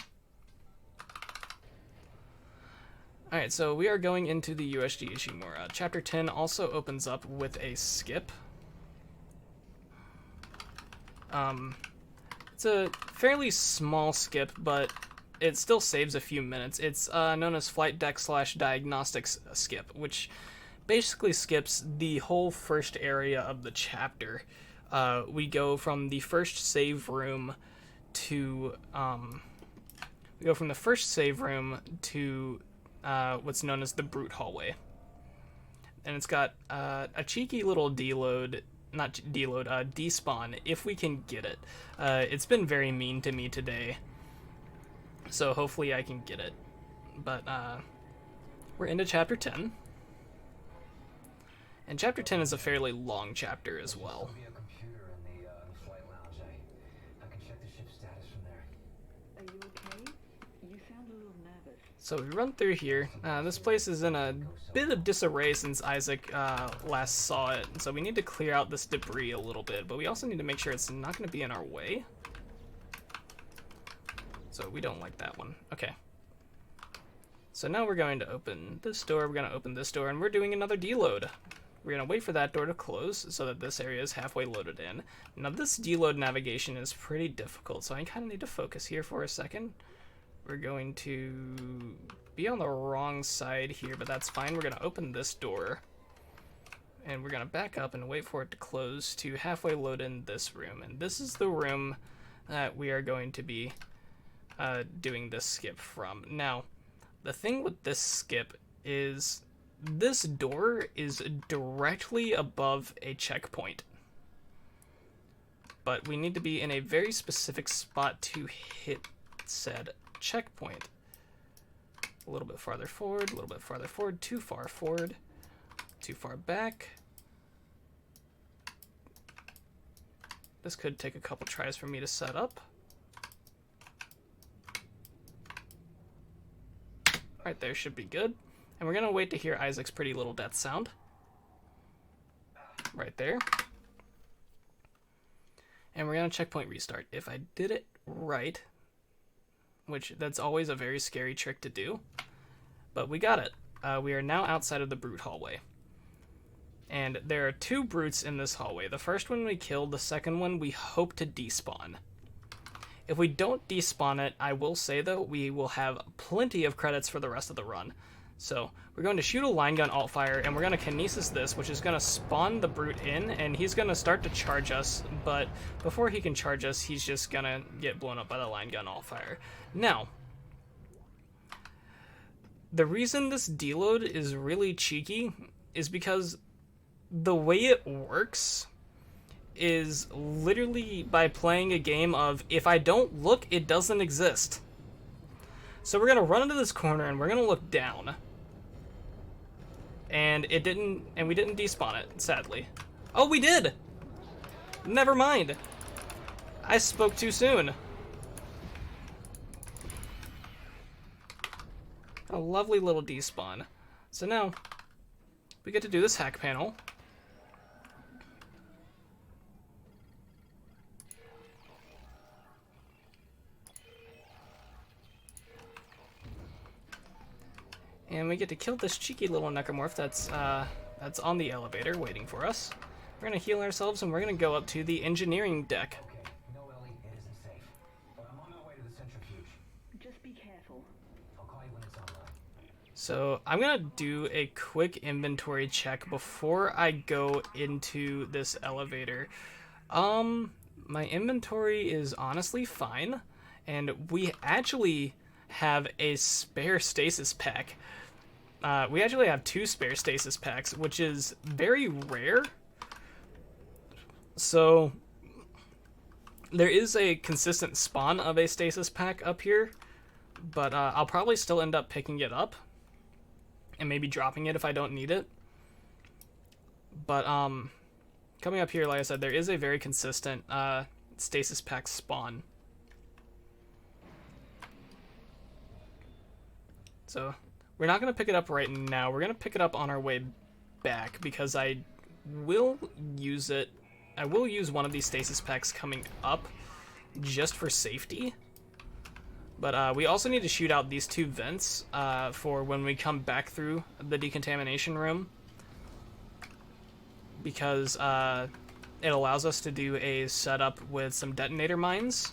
Alright, so we are going into the USG Ishimura. Chapter 10 also opens up with a skip. It's a fairly small skip, but it still saves a few minutes. It's known as Flight Deck / Diagnostics skip, which basically skips the whole first area of the chapter. We go from the first save room to what's known as the Brute Hallway. And it's got a cheeky little despawn if we can get it. It's been very mean to me today, so hopefully I can get it. But we're into Chapter 10. And Chapter 10 is a fairly long chapter as well. There'll be a computer in the flight lounge. I can check the ship's status from there. Are you okay? You sound a little nervous. So we run through here. This place is in a bit of disarray since Isaac last saw it, so we need to clear out this debris a little bit, but we also need to make sure it's not going to be in our way. So we don't like that one. Okay. So now we're going to open this door, we're going to open this door, and we're doing another deload. We're going to wait for that door to close so that this area is halfway loaded in. Now this deload navigation is pretty difficult, so I kind of need to focus here for a second. We're going to be on the wrong side here, but that's fine. We're going to open this door, and we're going to back up and wait for it to close to halfway load in this room. And this is the room that we are going to be doing this skip from. Now, the thing with this skip is this door is directly above a checkpoint, but we need to be in a very specific spot to hit said checkpoint. A little bit farther forward, a little bit farther forward, too far forward, too far back. This could take a couple tries for me to set up. Right there should be good. And we're gonna wait to hear Isaac's pretty little death sound. Right there. And we're gonna checkpoint restart. If I did it right, which that's always a very scary trick to do, but we got it. We are now outside of the brute hallway. And there are 2 brutes in this hallway. The first one we killed, the second one we hope to despawn. If we don't despawn it, I will say though, we will have plenty of credits for the rest of the run. So we're going to shoot a line gun alt fire, and we're going to kinesis this, which is going to spawn the brute in, and he's going to start to charge us, but before he can charge us, he's just going to get blown up by the line gun alt fire. Now, the reason this deload is really cheeky is because the way it works is literally by playing a game of, if I don't look, it doesn't exist. So we're gonna run into this corner and we're gonna look down. And we didn't despawn it, sadly. Oh, we did! Never mind. I spoke too soon. A lovely little despawn. So now, we get to do this hack panel. And we get to kill this cheeky little necromorph that's on the elevator waiting for us. We're gonna heal ourselves and we're gonna go up to the engineering deck. Okay, no, Ellie, it isn't safe. But I'm on my way to the centrifuge. Just be careful. I'll call you when it's online. So I'm gonna do a quick inventory check before I go into this elevator. My inventory is honestly fine, and we actually have a spare stasis pack. We actually have 2 spare stasis packs, which is very rare. So there is a consistent spawn of a stasis pack up here, but I'll probably still end up picking it up and maybe dropping it if I don't need it. But coming up here, like I said, there is a very consistent stasis pack spawn. So we're not going to pick it up right now. We're going to pick it up on our way back because I will use it. I will use one of these stasis packs coming up just for safety. But we also need to shoot out these 2 vents for when we come back through the decontamination room, because it allows us to do a setup with some detonator mines,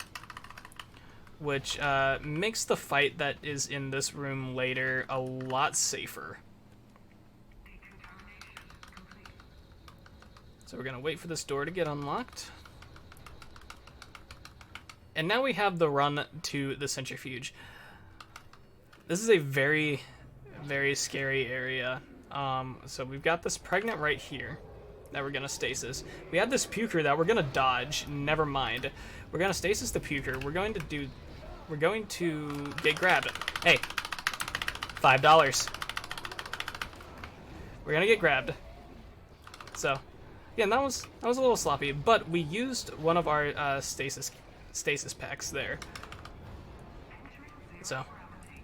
which makes the fight that is in this room later a lot safer. So we're gonna wait for this door to get unlocked. And now we have the run to the centrifuge. This is a very, very scary area. So we've got this pregnant right here that we're gonna stasis. We have this puker that we're gonna dodge, never mind. We're gonna stasis the puker. We're going to get grabbed. Hey, $5. We're gonna get grabbed. So, again, that was a little sloppy, but we used one of our stasis packs there. So,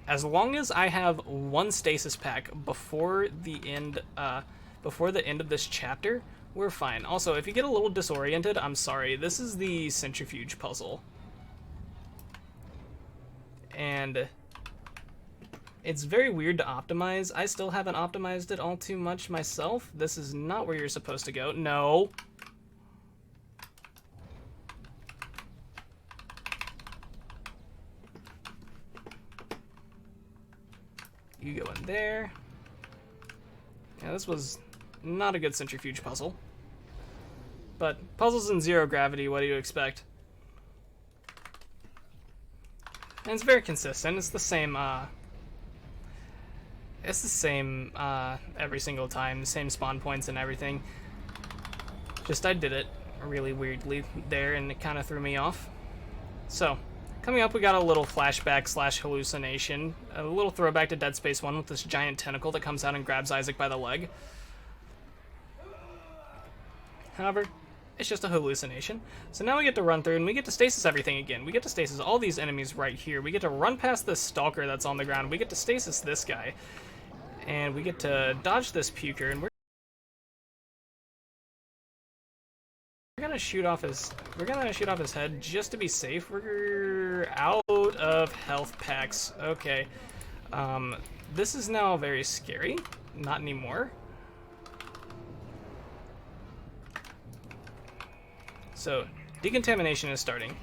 as long as I have 1 stasis pack before the end of this chapter, we're fine. Also, if you get a little disoriented, I'm sorry. This is the centrifuge puzzle. And it's very weird to optimize. I still haven't optimized it all too much myself. This is not where you're supposed to go. No. You go in there. Yeah, this was not a good centrifuge puzzle. But puzzles in 0 gravity, what do you expect? And it's very consistent. It's the same, every single time. The same spawn points and everything. Just I did it really weirdly there, and it kind of threw me off. So, Coming up, we got a little flashback slash hallucination. A little throwback to Dead Space 1 with this giant tentacle that comes out and grabs Isaac by the leg. However, it's just a hallucination. So now we get to run through and we get to stasis everything again. We get to stasis all these enemies right here. We get to run past this stalker that's on the ground. We get to stasis this guy. And we get to dodge this puker, and we're gonna shoot off his head just to be safe. We're out of health packs. Okay. This is now very scary. Not anymore. So, decontamination is starting.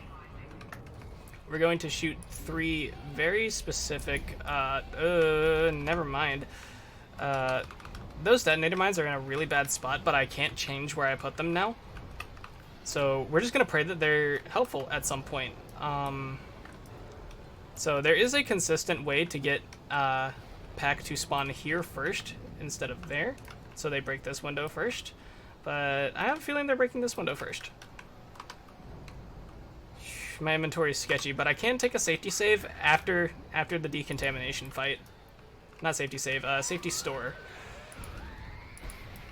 We're going to shoot 3 very specific, never mind. Those detonator mines are in a really bad spot, but I can't change where I put them now. So we're just gonna pray that they're helpful at some point. So there is a consistent way to get pack to spawn here first instead of there. So they break this window first, but I have a feeling they're breaking this window first. My inventory is sketchy, but I can take a safety save after the decontamination fight. Not safety save, safety store.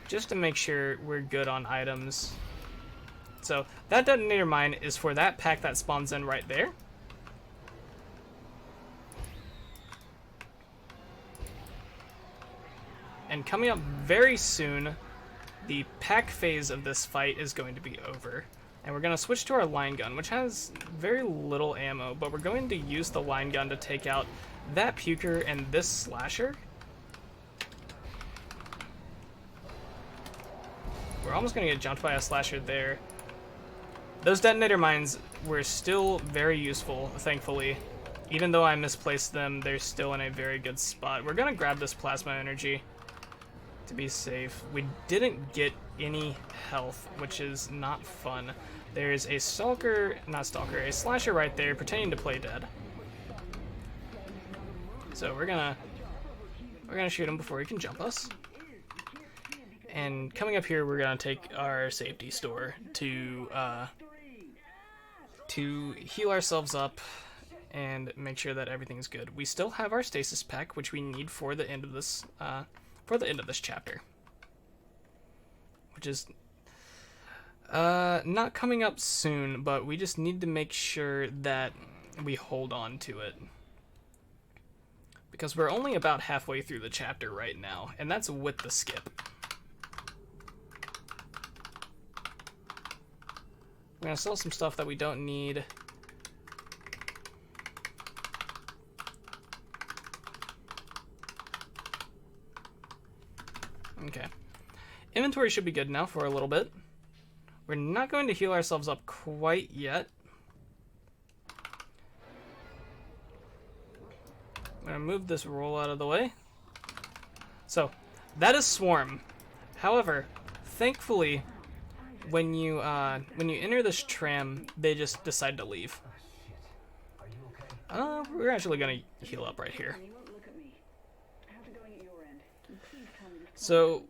Just to make sure we're good on items. So that detonator mine is for that pack that spawns in right there. And coming up very soon, the pack phase of this fight is going to be over. And we're going to switch to our line gun, which has very little ammo, but we're going to use the line gun to take out that puker and this slasher. We're almost going to get jumped by a slasher there. Those detonator mines were still very useful, thankfully. Even though I misplaced them, they're still in a very good spot. We're going to grab this plasma energy to be safe. We didn't get any health, which is not fun. There's a a slasher right there pretending to play dead. So we're gonna shoot him before he can jump us. And coming up here, we're gonna take our safety store to heal ourselves up and make sure that everything's good. We still have our stasis pack, which we need for the end of this chapter, which is not coming up soon, but we just need to make sure that we hold on to it, because we're only about halfway through the chapter right now, and that's with the skip. We're gonna sell some stuff that we don't need. Okay. Inventory should be good now for a little bit. We're not going to heal ourselves up quite yet. I'm gonna move this roll out of the way. So, that is Swarm. However, thankfully, when you enter this tram, they just decide to leave. We're actually gonna heal up right here. So,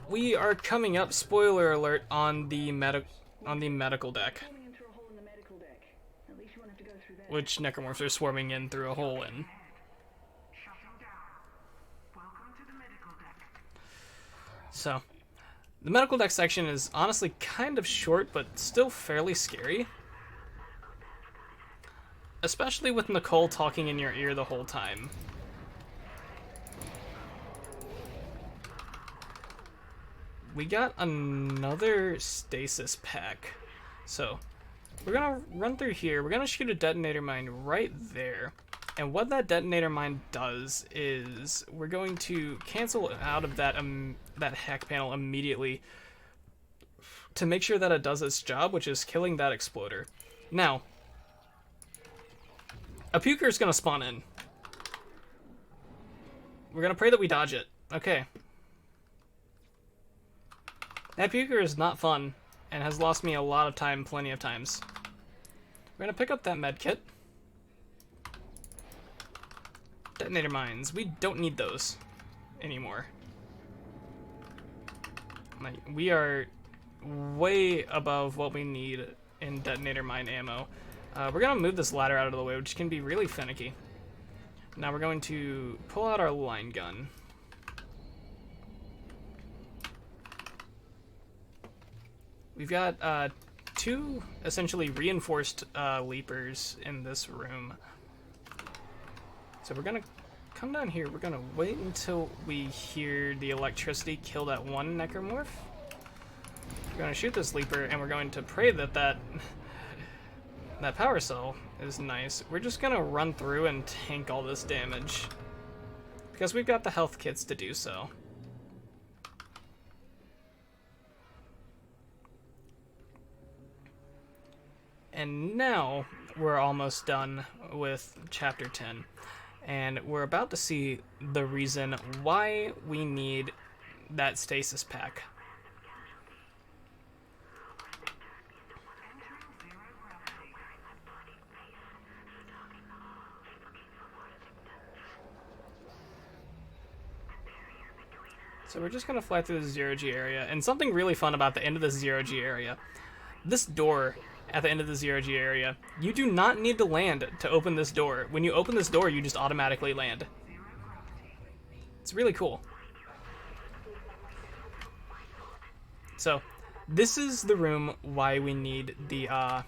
we are coming up, spoiler alert, on the medical deck, which necromorphs are swarming in through a hole in. So, the medical deck section is honestly kind of short, but still fairly scary. Especially with Nicole talking in your ear the whole time. We got another stasis pack. So, we're gonna run through here. We're gonna shoot a detonator mine right there. And what that detonator mine does is we're going to cancel out of that hack panel immediately to make sure that it does its job, which is killing that exploder. Now, a puker is going to spawn in. We're going to pray that we dodge it. Okay. That puker is not fun and has lost me a lot of time, plenty of times. We're going to pick up that med kit. Detonator mines. We don't need those anymore. Like, we are way above what we need in detonator mine ammo. We're going to move this ladder out of the way, which can be really finicky. Now we're going to pull out our line gun. We've got 2 essentially reinforced leapers in this room. So we're going to come down here. We're going to wait until we hear the electricity kill that one necromorph. We're going to shoot this leaper, and we're going to pray that that power cell is nice. We're just going to run through and tank all this damage, because we've got the health kits to do so. And now we're almost done with Chapter 10. And we're about to see the reason why we need that stasis pack. So we're just going to fly through the zero-G area. And something really fun about the end of the zero-G area, this door at the end of the zero-G area, you do not need to land to open this door. When you open this door, you just automatically land. It's really cool. So this is the room why we need the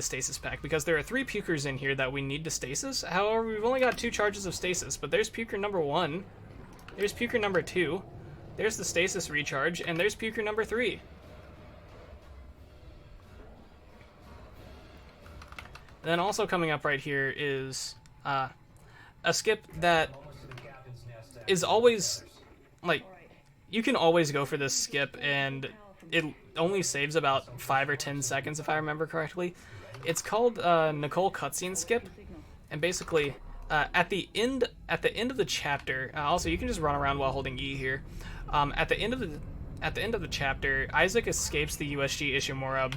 stasis pack, because there are 3 pukers in here that we need to stasis. However, we've only got 2 charges of stasis, but there's puker number 1, there's puker number 2, there's the stasis recharge, and there's puker number 3. Then also coming up right here is a skip that is always, like, you can always go for this skip, and it only saves about 5 or 10 seconds if I remember correctly. It's called Nicole cutscene skip, and basically at the end of the chapter, also you can just run around while holding E here. At the end of the chapter, Isaac escapes the USG Ishimura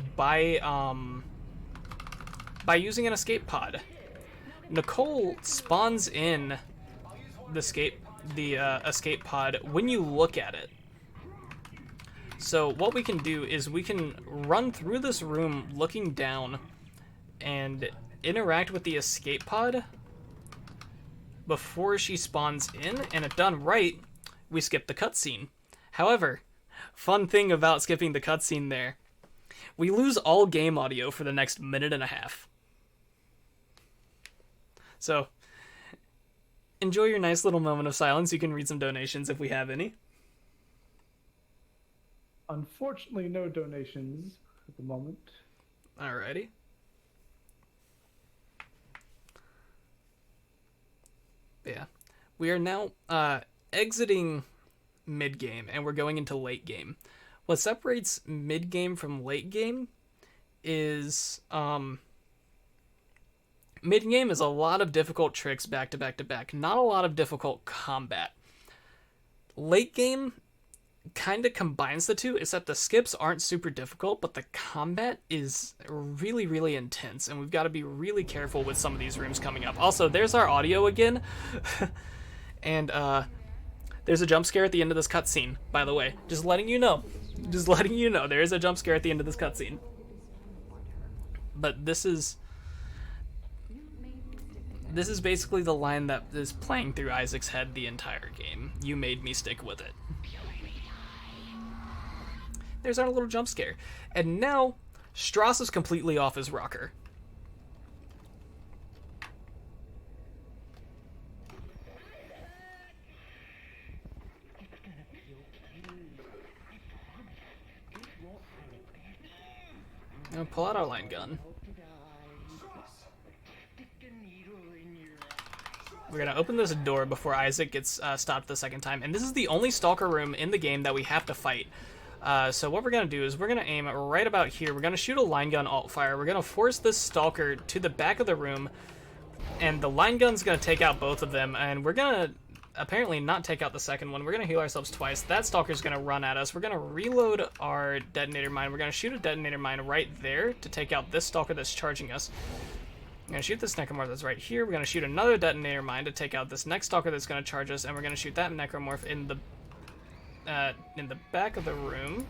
by using an escape pod. Nicole spawns in the escape pod when you look at it. So what we can do is we can run through this room looking down and interact with the escape pod before she spawns in, and if done right, we skip the cutscene. However, fun thing about skipping the cutscene there, we lose all game audio for the next minute and a half. So, enjoy your nice little moment of silence. You can read some donations if we have any. Unfortunately, no donations at the moment. Alrighty. Yeah. We are now exiting mid-game, and we're going into late game. What separates mid-game from late game is... mid-game is a lot of difficult tricks back to back to back, not a lot of difficult combat. Late game kind of combines the two, except the skips aren't super difficult, but the combat is really, really intense, and we've got to be really careful with some of these rooms coming up. Also, there's our audio again, and there's a jump scare at the end of this cutscene, by the way. Just letting you know. Just letting you know, there is a jump scare at the end of this cutscene. But this is basically the line that is playing through Isaac's head the entire game. You made me stick with it. There's our little jump scare. And now, Strauss is completely off his rocker. Now pull out our line gun. We're going to open this door before Isaac gets stopped the second time. And this is the only stalker room in the game that we have to fight. So what we're going to do is we're going to aim right about here. We're going to shoot a line gun alt fire. We're going to force this stalker to the back of the room. And the line gun's going to take out both of them. And we're going to apparently not take out the second one. We're going to heal ourselves twice. That stalker's going to run at us. We're going to reload our detonator mine. We're going to shoot a detonator mine right there to take out this stalker that's charging us. We're going to shoot this necromorph that's right here. We're going to shoot another detonator mine to take out this next stalker that's going to charge us. And we're going to shoot that necromorph in the back of the room.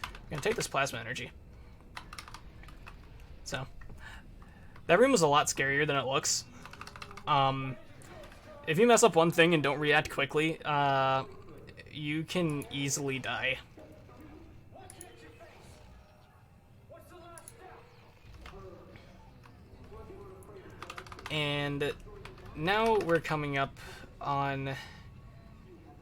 I'm going to take this plasma energy. So, That room was a lot scarier than it looks. If you mess up one thing and don't react quickly, you can easily die. And now we're coming up on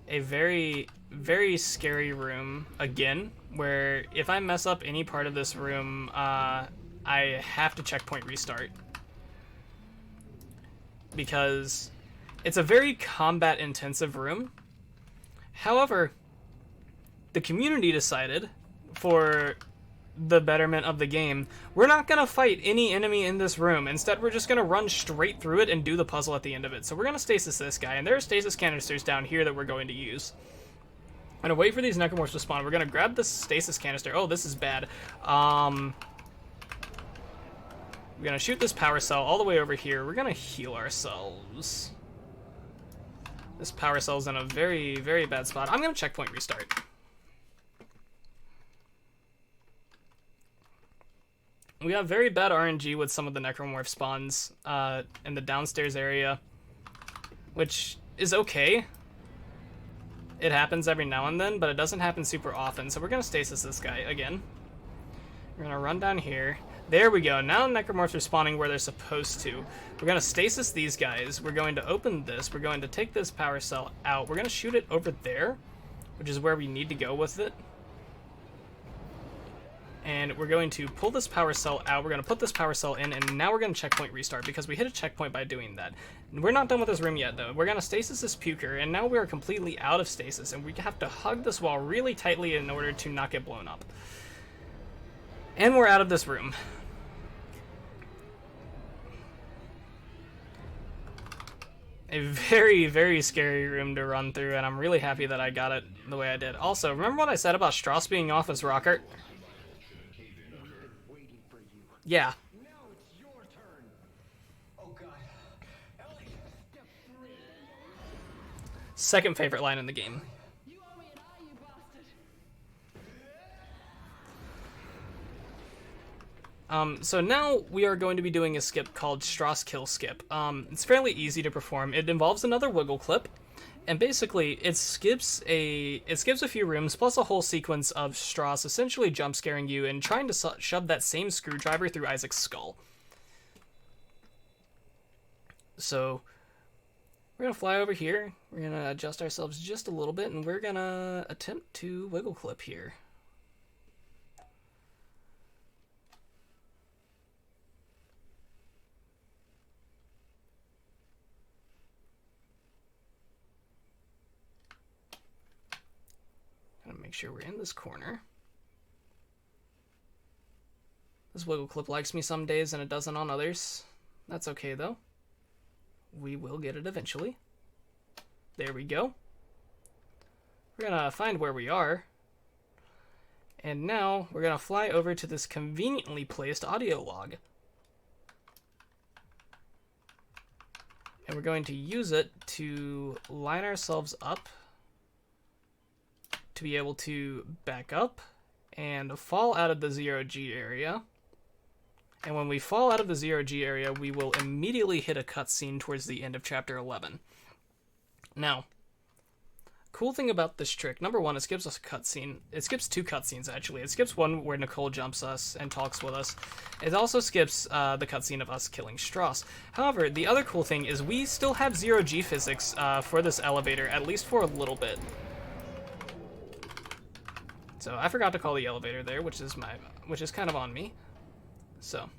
a very, very scary room again, where if I mess up any part of this room, I have to checkpoint restart. Because it's a very combat intensive room. However, the community decided, for the betterment of the game, we're not going to fight any enemy in this room. Instead, we're just going to run straight through it and do the puzzle at the end of it. So we're going to stasis this guy, and there are stasis canisters down here that we're going to use. I'm going to wait for these necromorphs to spawn. We're going to grab this stasis canister. Oh, this is bad. We're going to shoot this power cell all the way over here. We're going to heal ourselves. This power cell's in a very, very bad spot. I'm going to checkpoint restart. We have very bad RNG with some of the necromorph spawns in the downstairs area, which is okay. It happens every now and then, but it doesn't happen super often. So we're going to stasis this guy again. We're going to run down here. There we go. Now necromorphs are spawning where they're supposed to. We're going to stasis these guys. We're going to open this. We're going to take this power cell out. We're going to shoot it over there, which is where we need to go with it. And we're going to pull this power cell out. We're going to put this power cell in, and now we're going to checkpoint restart because we hit a checkpoint by doing that. We're not done with this room yet, though. We're going to stasis this puker, and now we are completely out of stasis, and we have to hug this wall really tightly in order to not get blown up. And we're out of this room. A very, very scary room to run through, and I'm really happy that I got it the way I did. Also, remember what I said about Strauss being off as rocker? Yeah. Now it's your turn. Oh God. Ellie, step 3. Second favorite line in the game. You owe me an eye, you bastard. So now we are going to be doing a skip called Strauss Kill Skip. It's fairly easy to perform. It involves another wiggle clip, and basically it skips a few rooms plus a whole sequence of Strauss essentially jump scaring you and trying to shove that same screwdriver through Isaac's skull. So we're gonna fly over here. We're gonna adjust ourselves just a little bit, and we're gonna attempt to wiggle clip here. Make sure we're in this corner. This wiggle clip likes me some days and it doesn't on others. That's okay though. We will get it eventually. There we go. We're gonna find where we are. And now we're gonna fly over to this conveniently placed audio log. And we're going to use it to line ourselves up to be able to back up and fall out of the 0G area. And when we fall out of the 0G area, we will immediately hit a cutscene towards the end of Chapter 11. Now, cool thing about this trick, number one, it skips us a cutscene. It skips two cutscenes, actually. It skips one where Nicole jumps us and talks with us. It also skips the cutscene of us killing Strauss. However, the other cool thing is we still have 0G physics for this elevator, at least for a little bit. So I forgot to call the elevator there, which is kind of on me. So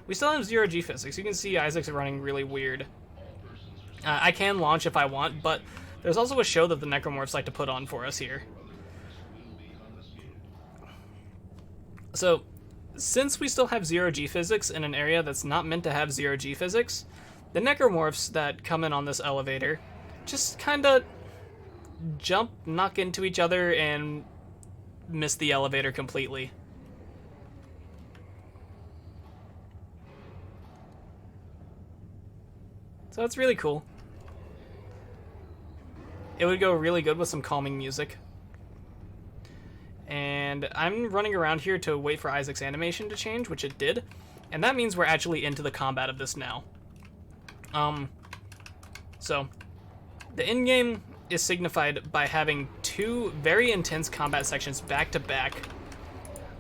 we still have 0G physics. You can see Isaac's running really weird. I can launch if I want, but there's also a show that the necromorphs like to put on for us here. So since we still have 0G physics in an area that's not meant to have 0G physics, the necromorphs that come in on this elevator just kind of jump, knock into each other, and miss the elevator completely. So it's really cool. It would go really good with some calming music. And I'm running around here to wait for Isaac's animation to change, which it did. And that means we're actually into the combat of this now. So, the end game is signified by having 2 very intense combat sections back to back,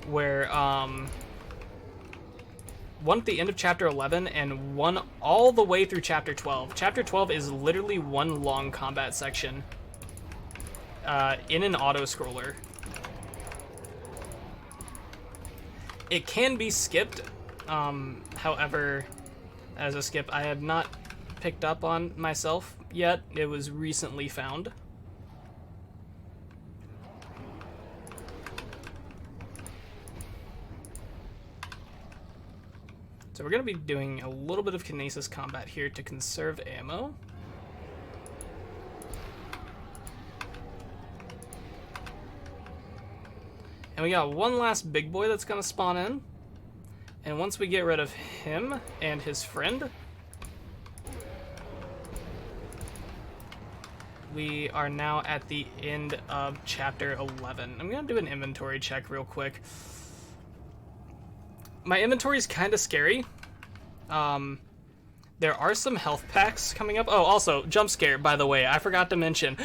where, one at the end of Chapter 11 and one all the way through Chapter 12. Chapter 12 is literally one long combat section in an auto-scroller. It can be skipped, however, as a skip I have not picked up on myself yet. It was recently found. So we're going to be doing a little bit of kinesis combat here to conserve ammo. And we got one last big boy that's going to spawn in. And once we get rid of him and his friend, we are now at the end of Chapter 11. I'm going to do an inventory check real quick. My inventory is kind of scary. There are some health packs coming up. Oh, also, jump scare, by the way. I forgot to mention.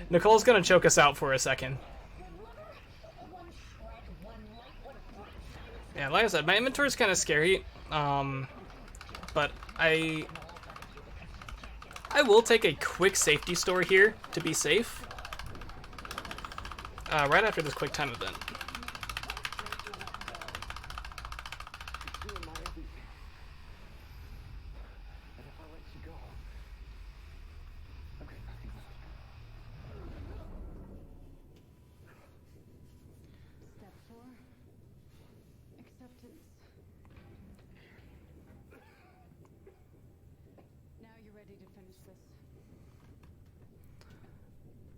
Nicole's going to choke us out for a second. Yeah, like I said, my inventory is kind of scary. But I will take a quick safety store here to be safe. Right after this quick time event. Step 4. Acceptance. Now you're ready to finish this.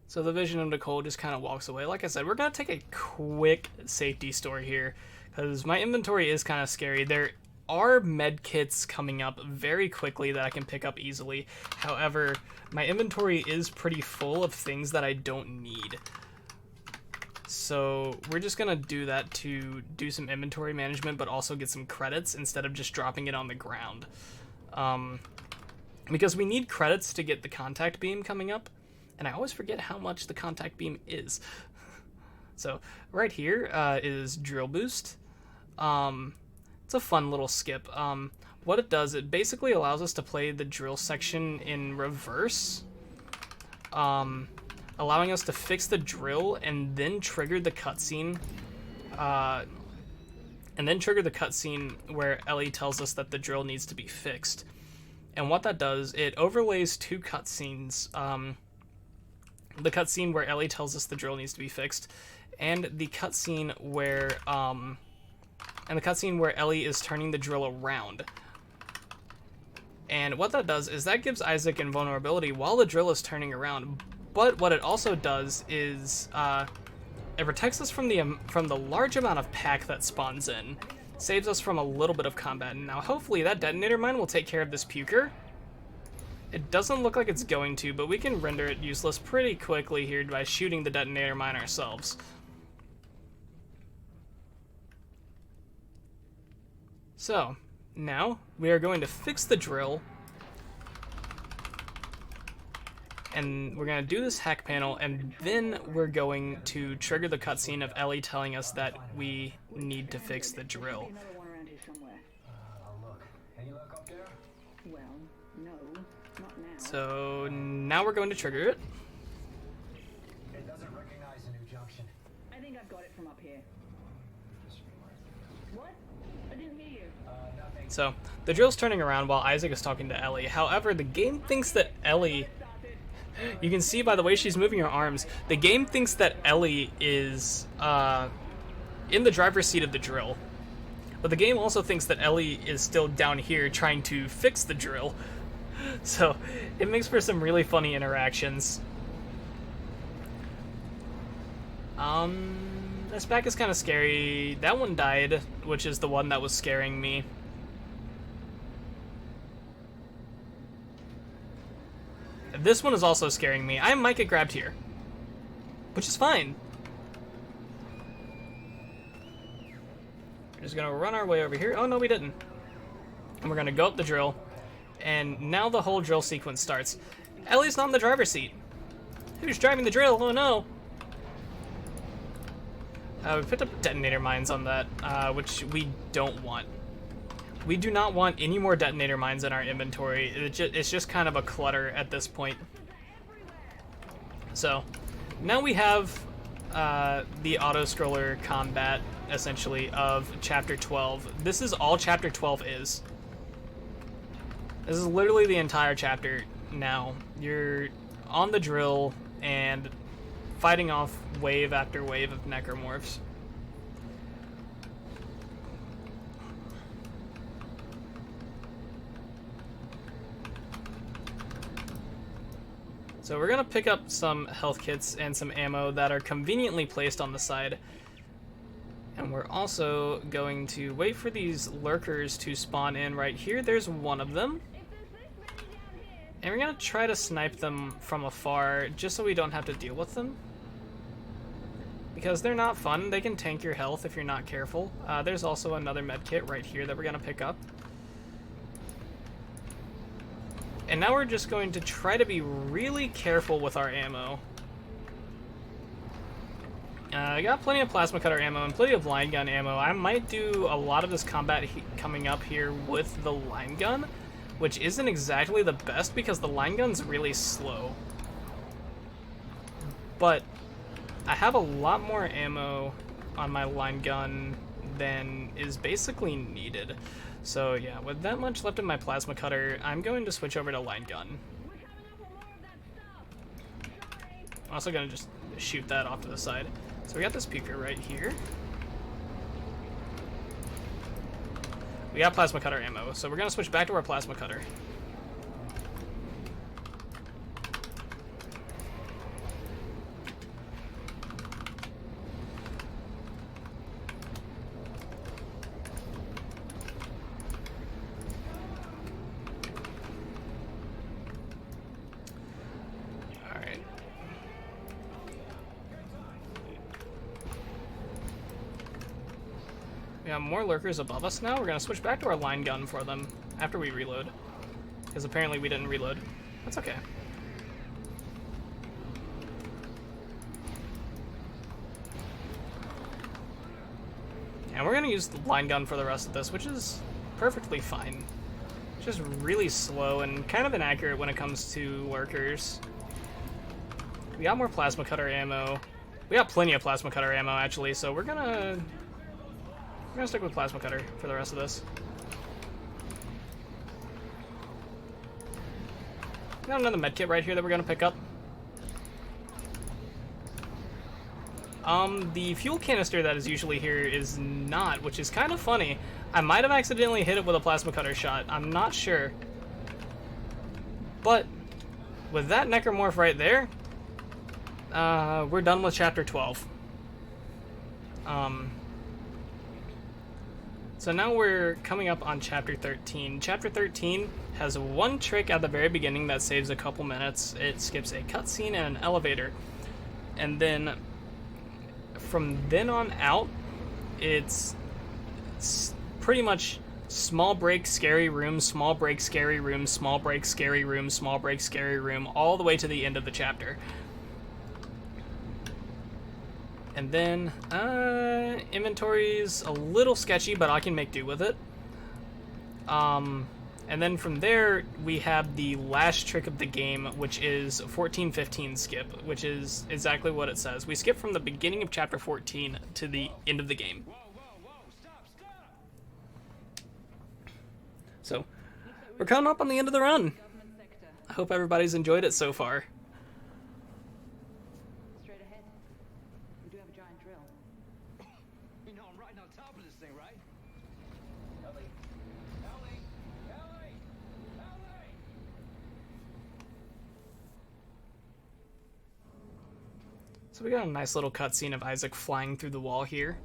So the vision of Nicole just kind of walks away. Like I said, we're going to take a quick safety store here, because my inventory is kind of scary. There are med kits coming up very quickly that I can pick up easily. However, my inventory is pretty full of things that I don't need. So we're just going to do that to do some inventory management, but also get some credits instead of just dropping it on the ground. Because we need credits to get the contact beam coming up. And I always forget how much the contact beam is. So right here is drill boost. It's a fun little skip. What it does, it basically allows us to play the drill section in reverse, allowing us to fix the drill and then trigger the cutscene. Where Ellie tells us that the drill needs to be fixed. And what that does, it overlays 2 cutscenes. The cutscene where Ellie tells us the drill needs to be fixed, and the cutscene where Ellie is turning the drill around. And what that does is that gives Isaac invulnerability while the drill is turning around. But what it also does is it protects us from the large amount of pack that spawns in, saves us from a little bit of combat. And now hopefully that detonator mine will take care of this puker. It doesn't look like it's going to, but we can render it useless pretty quickly here by shooting the detonator mine ourselves. So, now we are going to fix the drill, and we're going to do this hack panel, and then we're going to trigger the cutscene of Ellie telling us that we need to fix the drill. Another one around here somewhere. Look. Any luck up there? Well, no, not now. So now we're going to trigger it. It doesn't recognize a new junction. I think I've got it from up here. What? I didn't hear you. Nothing. So the drill's turning around while Isaac is talking to Ellie. However, the game thinks that Ellie... You can see by the way she's moving her arms, the game thinks that Ellie is in the driver's seat of the drill. But the game also thinks that Ellie is still down here trying to fix the drill. So it makes for some really funny interactions. This pack is kind of scary. That one died, which is the one that was scaring me. This one is also scaring me. I might get grabbed here, which is fine. just gonna run our way over here. Oh no, we didn't. And we're gonna go up the drill, and now the whole drill sequence starts. Ellie's not in the driver's seat. Who's driving the drill? Oh no. We picked up detonator mines on that, which we don't want. We do not want any more detonator mines in our inventory. It's just kind of a clutter at this point. So, now we have the auto-scroller combat, essentially, of Chapter 12. This is all Chapter 12 is. This is literally the entire chapter now. You're on the drill and fighting off wave after wave of necromorphs. So we're gonna pick up some health kits and some ammo that are conveniently placed on the side. And we're also going to wait for these lurkers to spawn in right here. There's one of them. And we're gonna try to snipe them from afar just so we don't have to deal with them. Because they're not fun. They can tank your health if you're not careful. There's also another med kit right here that we're gonna pick up. And now we're just going to try to be really careful with our ammo. I got plenty of plasma cutter ammo and plenty of line gun ammo. I might do a lot of this combat coming up here with the line gun, which isn't exactly the best because the line gun's really slow. But I have a lot more ammo on my line gun than is basically needed. So yeah, with that much left in my plasma cutter, I'm going to switch over to line gun. I'm also going to just shoot that off to the side. So we got this peeker right here. We got plasma cutter ammo, so we're going to switch back to our plasma cutter. We have more lurkers above us now. We're going to switch back to our line gun for them after we reload. Because apparently we didn't reload. That's okay. And we're going to use the line gun for the rest of this, which is perfectly fine. It's just really slow and kind of inaccurate when it comes to lurkers. We got more plasma cutter ammo. We got plenty of plasma cutter ammo, actually, so we're gonna stick with plasma cutter for the rest of this. Got another med kit right here that we're gonna pick up. The fuel canister that is usually here is not, which is kind of funny. I might have accidentally hit it with a plasma cutter shot. I'm not sure. But with that necromorph right there, we're done with chapter 12. So now we're coming up on chapter 13. Chapter 13 has one trick at the very beginning that saves a couple minutes. It skips a cutscene and an elevator. And then from then on out, it's pretty much small break, scary room, small break, scary room, small break, scary room, small break, scary room, all the way to the end of the chapter. And then, inventory's a little sketchy, but I can make do with it. And then from there, we have the last trick of the game, which is 14-15 skip, which is exactly what it says. We skip from the beginning of chapter 14 to the end of the game. So, we're coming up on the end of the run. I hope everybody's enjoyed it so far. Straight ahead. We do have a giant drill. You know I'm riding on top of this thing, right? So we got a nice little cutscene of Isaac flying through the wall here.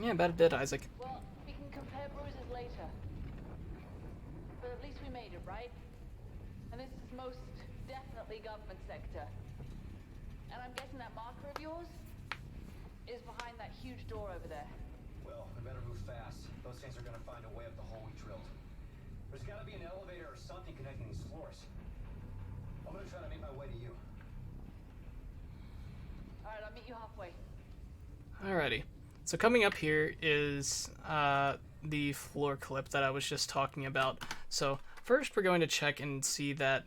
Yeah, bet it did, Isaac. Well, we can compare bruises later. But at least we made it, right? And this is most definitely government sector. And I'm guessing that marker of yours is behind that huge door over there. Well, we better move fast. Those things are gonna find a way up the hole we drilled. There's gotta be an elevator or something connecting these floors. I'm gonna try to make my way to you. Alright, I'll meet you halfway. Alrighty. So coming up here is the floor clip that I was just talking about. So first we're going to check and see that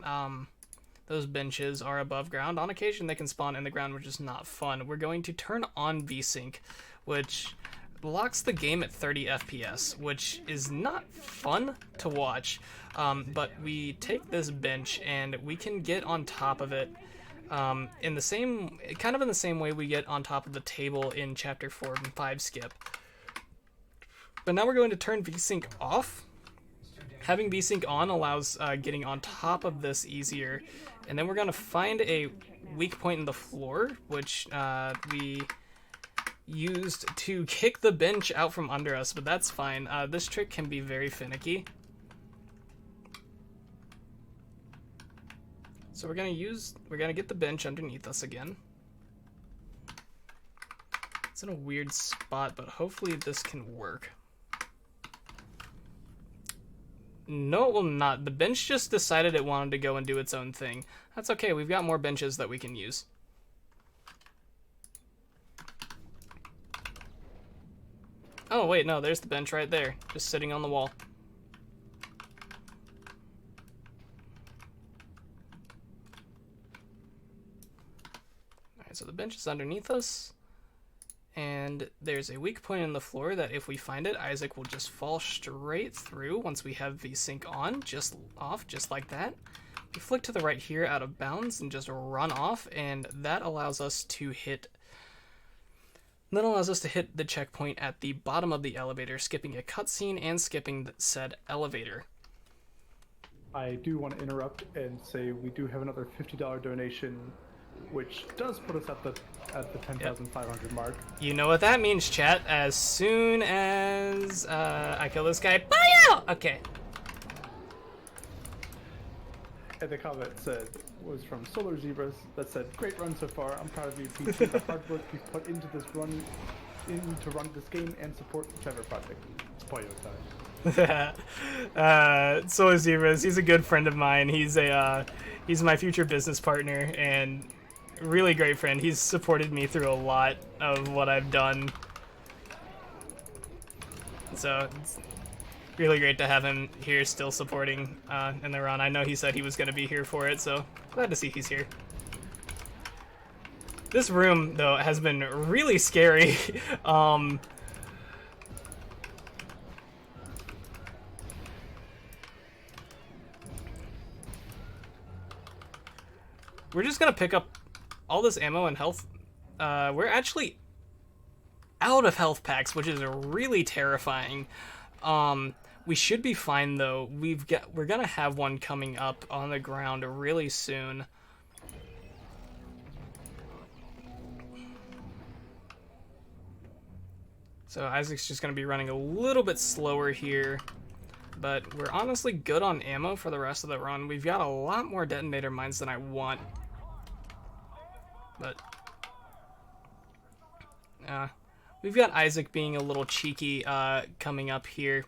those benches are above ground. On occasion they can spawn in the ground, which is not fun. We're going to turn on VSync, which locks the game at 30 FPS, which is not fun to watch. But we take this bench and we can get on top of it in the same way we get on top of the table in chapter 4 and 5 skip. But now we're going to turn VSync off. Having VSync on allows getting on top of this easier. And then we're going to find a weak point in the floor, which we used to kick the bench out from under us, but that's fine. This trick can be very finicky. So we're gonna get the bench underneath us again. It's in a weird spot, but hopefully this can work. No, it will not. The bench just decided it wanted to go and do its own thing. That's okay, we've got more benches that we can use. Oh wait, no, there's the bench right there, just sitting on the wall. Alright, so the bench is underneath us, and there's a weak point in the floor that if we find it, Isaac will just fall straight through once we have VSync on, just like that. We flick to the right here out of bounds and just run off, and that allows us to hit the checkpoint at the bottom of the elevator, skipping a cutscene and skipping said elevator. I do want to interrupt and say we do have another $50 donation, which does put us at the 10,500 mark. You know what that means, chat. As soon as I kill this guy, bye! Okay. And the comment was from Solar Zebras that said, "Great run so far. I'm proud of you, Pete. The hard work you've put into this game and support whichever project." Spoiler time. Solar Zebras, he's a good friend of mine. He's my future business partner and really great friend. He's supported me through a lot of what I've done. So it's really great to have him here still supporting in the run. I know he said he was going to be here for it, so glad to see he's here. This room, though, has been really scary. We're just going to pick up all this ammo and health. We're actually out of health packs, which is really terrifying. We should be fine though. We're gonna have one coming up on the ground really soon. So Isaac's just gonna be running a little bit slower here, but we're honestly good on ammo for the rest of the run. We've got a lot more detonator mines than I want, but we've got Isaac being a little cheeky coming up here.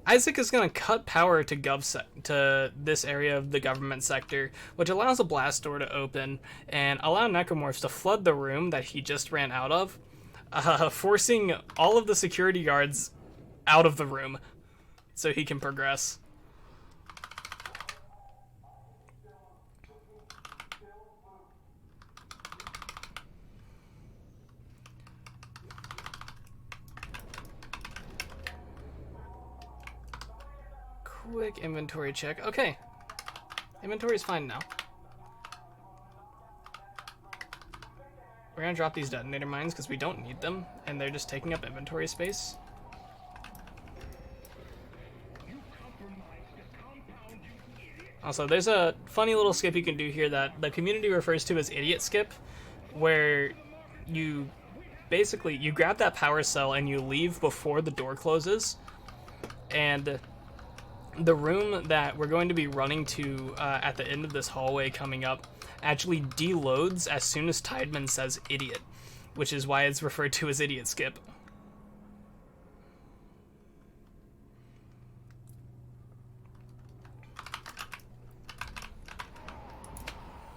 Isaac is going to cut power to this area of the government sector, which allows a blast door to open and allow necromorphs to flood the room that he just ran out of, forcing all of the security guards out of the room so he can progress. Quick inventory check. Okay. Inventory's fine now. We're gonna drop these detonator mines because we don't need them, and they're just taking up inventory space. Also, there's a funny little skip you can do here that the community refers to as idiot skip, where you basically, you grab that power cell and you leave before the door closes, and the room that we're going to be running to at the end of this hallway coming up actually deloads as soon as Tideman says idiot, which is why it's referred to as idiot skip.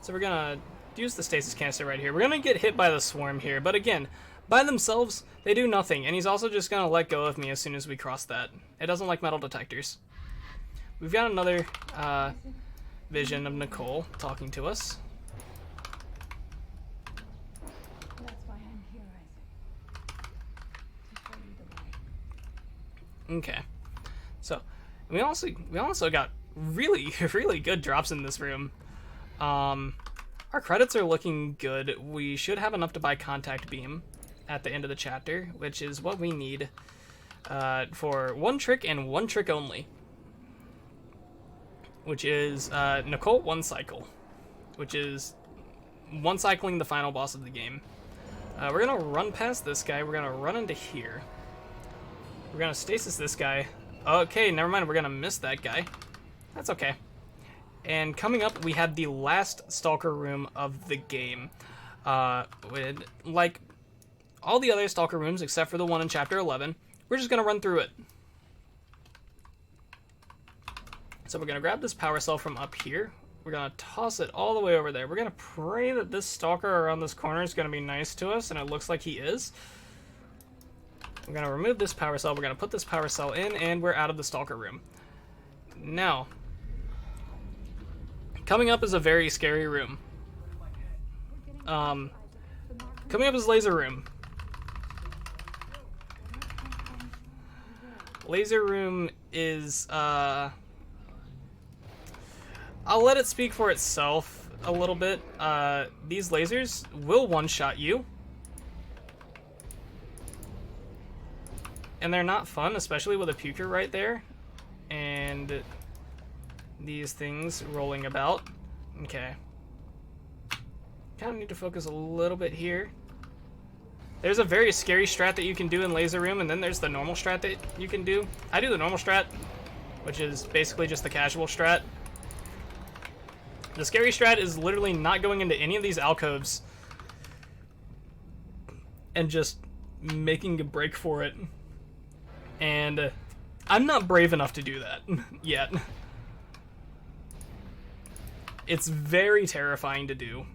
So we're gonna use the stasis canister right here. We're gonna get hit by the swarm here, but again, by themselves, they do nothing, and he's also just gonna let go of me as soon as we cross that. It doesn't like metal detectors. We've got another vision of Nicole talking to us. That's why I'm here, Isaac. To show you the way. Okay, so we also got really really good drops in this room. Our credits are looking good. We should have enough to buy contact beam at the end of the chapter, which is what we need for one trick and one trick only, which is Nicole one cycle, which is one cycling the final boss of the game. We're gonna run past this guy. We're gonna run into here. We're gonna stasis this guy. Okay, never mind. We're gonna miss that guy. That's okay. And coming up, we have the last Stalker room of the game. With, like all the other Stalker rooms, except for the one in Chapter 11, we're just going to run through it. So we're going to grab this power cell from up here. We're going to toss it all the way over there. We're going to pray that this Stalker around this corner is going to be nice to us, and it looks like he is. We're going to remove this power cell. We're going to put this power cell in, and we're out of the Stalker room. Now, coming up is a very scary room. Coming up is Laser Room. Laser Room is, I'll let it speak for itself a little bit. These lasers will one-shot you. And they're not fun, especially with a puker right there. And these things rolling about. Okay. Kind of need to focus a little bit here. There's a very scary strat that you can do in Laser Room, and then there's the normal strat that you can do. I do the normal strat, which is basically just the casual strat. The scary strat is literally not going into any of these alcoves and just making a break for it. And I'm not brave enough to do that yet. It's very terrifying to do,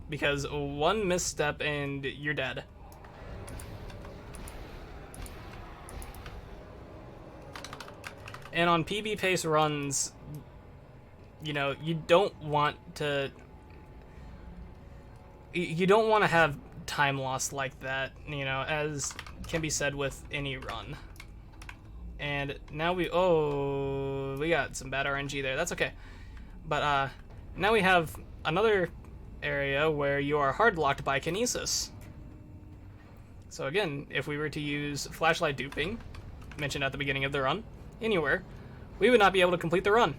because one misstep and you're dead. And on PB pace runs, you know, you don't want to have time loss like that, you know, as can be said with any run. And now we got some bad RNG there. That's okay. But now we have another area where you are hard locked by kinesis. So again, if we were to use flashlight duping, mentioned at the beginning of the run, anywhere, we would not be able to complete the run.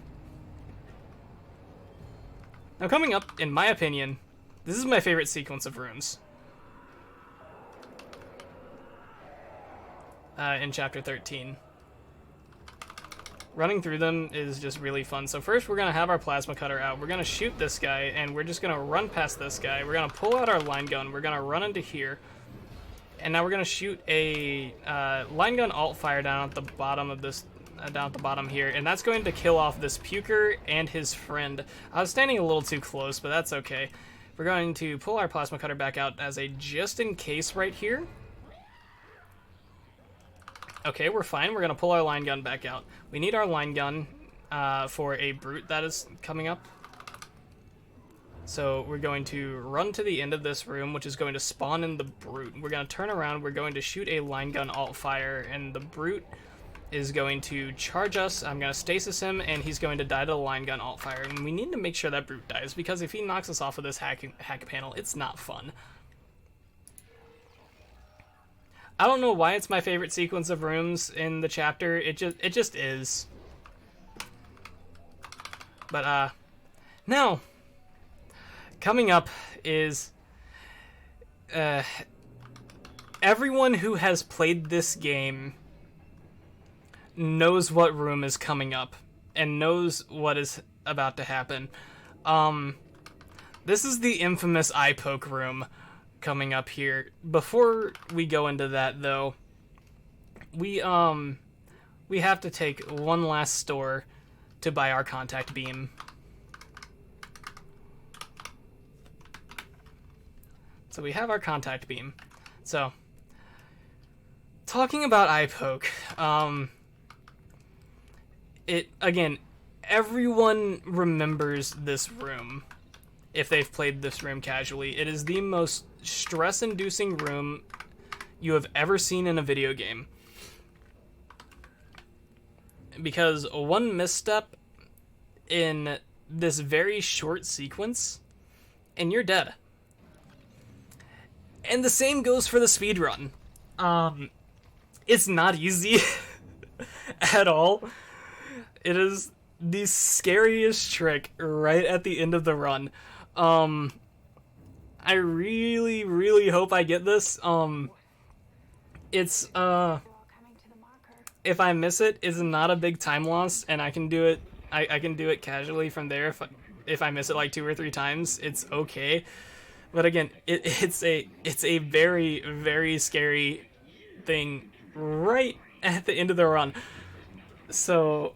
Now coming up, in my opinion, this is my favorite sequence of rooms. In Chapter 13. Running through them is just really fun. So first we're going to have our plasma cutter out. We're going to shoot this guy, and we're just going to run past this guy. We're going to pull out our line gun. We're going to run into here. And now we're going to shoot a line gun alt fire down at the bottom of this, down at the bottom here. And that's going to kill off this puker and his friend. I was standing a little too close, but that's okay. We're going to pull our plasma cutter back out as a just in case right here. Okay, we're fine. We're going to pull our line gun back out. We need our line gun for a brute that is coming up. So we're going to run to the end of this room, which is going to spawn in the brute. We're going to turn around. We're going to shoot a line gun alt fire, and the brute is going to charge us. I'm going to stasis him, and he's going to die to the line gun alt fire. And we need to make sure that brute dies, because if he knocks us off of this hack panel, it's not fun. I don't know why it's my favorite sequence of rooms in the chapter. It just is. But now coming up is everyone who has played this game knows what room is coming up and knows what is about to happen. This is the infamous eye poke room coming up here. Before we go into that, though, we have to take one last store to buy our contact beam. So we have our contact beam. So, talking about eye poke, again, everyone remembers this room if they've played this room casually. It is the most stress-inducing room you have ever seen in a video game. Because one misstep in this very short sequence, and you're dead. And the same goes for the speedrun. It's not easy at all. It is the scariest trick right at the end of the run. I really, really hope I get this. It's, if I miss it, it's not a big time loss, and I can do it, I can do it casually from there. If I miss it like 2 or 3 times, it's okay. But again, it's a very, very scary thing right at the end of the run. So,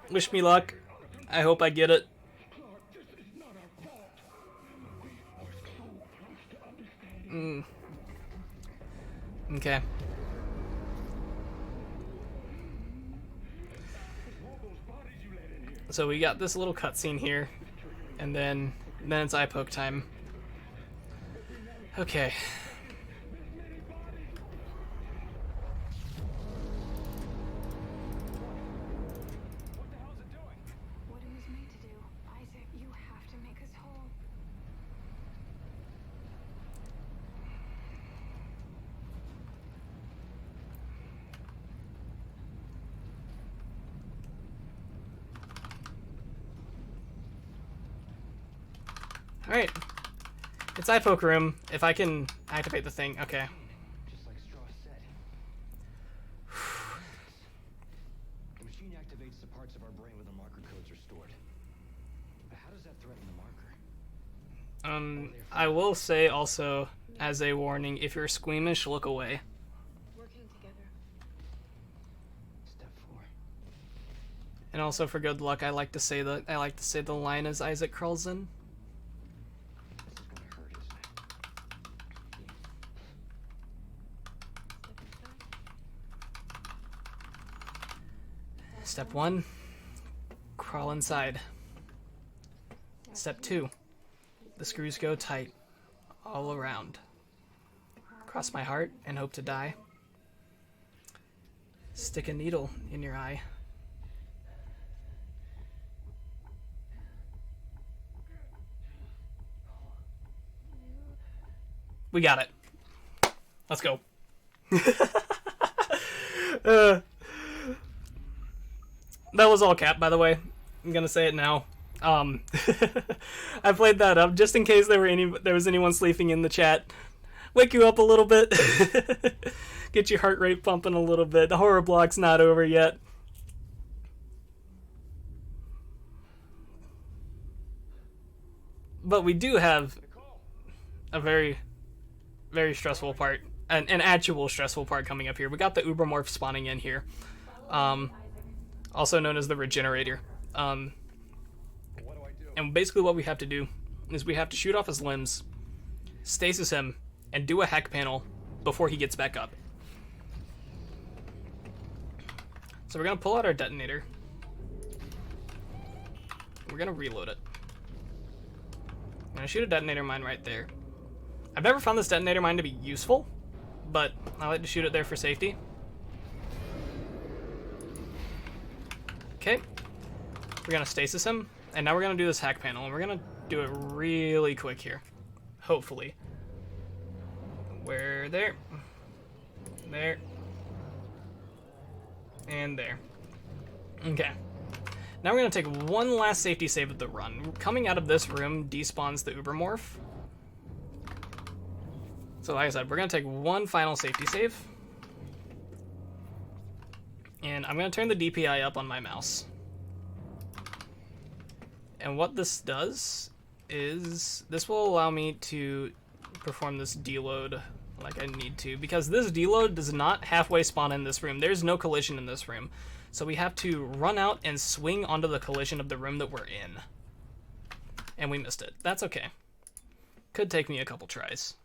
wish me luck. I hope I get it. Okay. So we got this little cutscene here, and then it's eye poke time. Okay. What it was made to do. Isaac, you have to make us whole. Alright. It's eye poke room. If I can activate the thing. Okay. Just like Straw said. The machine activates the parts of our brain where the marker codes are stored. But how does that threaten the marker? I will say also, as a warning, if you're squeamish, look away. Working together. Step 4. And also for good luck, I like to say the line as Isaac crawls in. This is gonna hurt, isn't it? Step 1, crawl inside. Step 2, the screws go tight all around. Cross my heart and hope to die. Stick a needle in your eye. We got it. Let's go. That was all cap, by the way. I'm gonna say it now. I played that up just in case there was anyone sleeping in the chat. Wake you up a little bit. Get your heart rate pumping a little bit. The horror block's not over yet. But we do have a very, very stressful part, an actual stressful part coming up here. We got the Ubermorph spawning in here, also known as the Regenerator. And basically what we have to do is we have to shoot off his limbs, stasis him, and do a hack panel before he gets back up. So we're going to pull out our detonator. We're going to reload it. I'm going to shoot a detonator mine right there. I've never found this detonator mine to be useful, but I like to shoot it there for safety. Okay. We're going to stasis him, and now we're going to do this hack panel, and we're going to do it really quick here. Hopefully. Where? There. There. And there. Okay. Now we're going to take one last safety save of the run. Coming out of this room despawns the Ubermorph. So like I said, we're going to take one final safety save. And I'm going to turn the DPI up on my mouse. And what this does is this will allow me to perform this deload like I need to, because this deload does not halfway spawn in this room. There's no collision in this room. So we have to run out and swing onto the collision of the room that we're in. And we missed it. That's okay. Could take me a couple tries.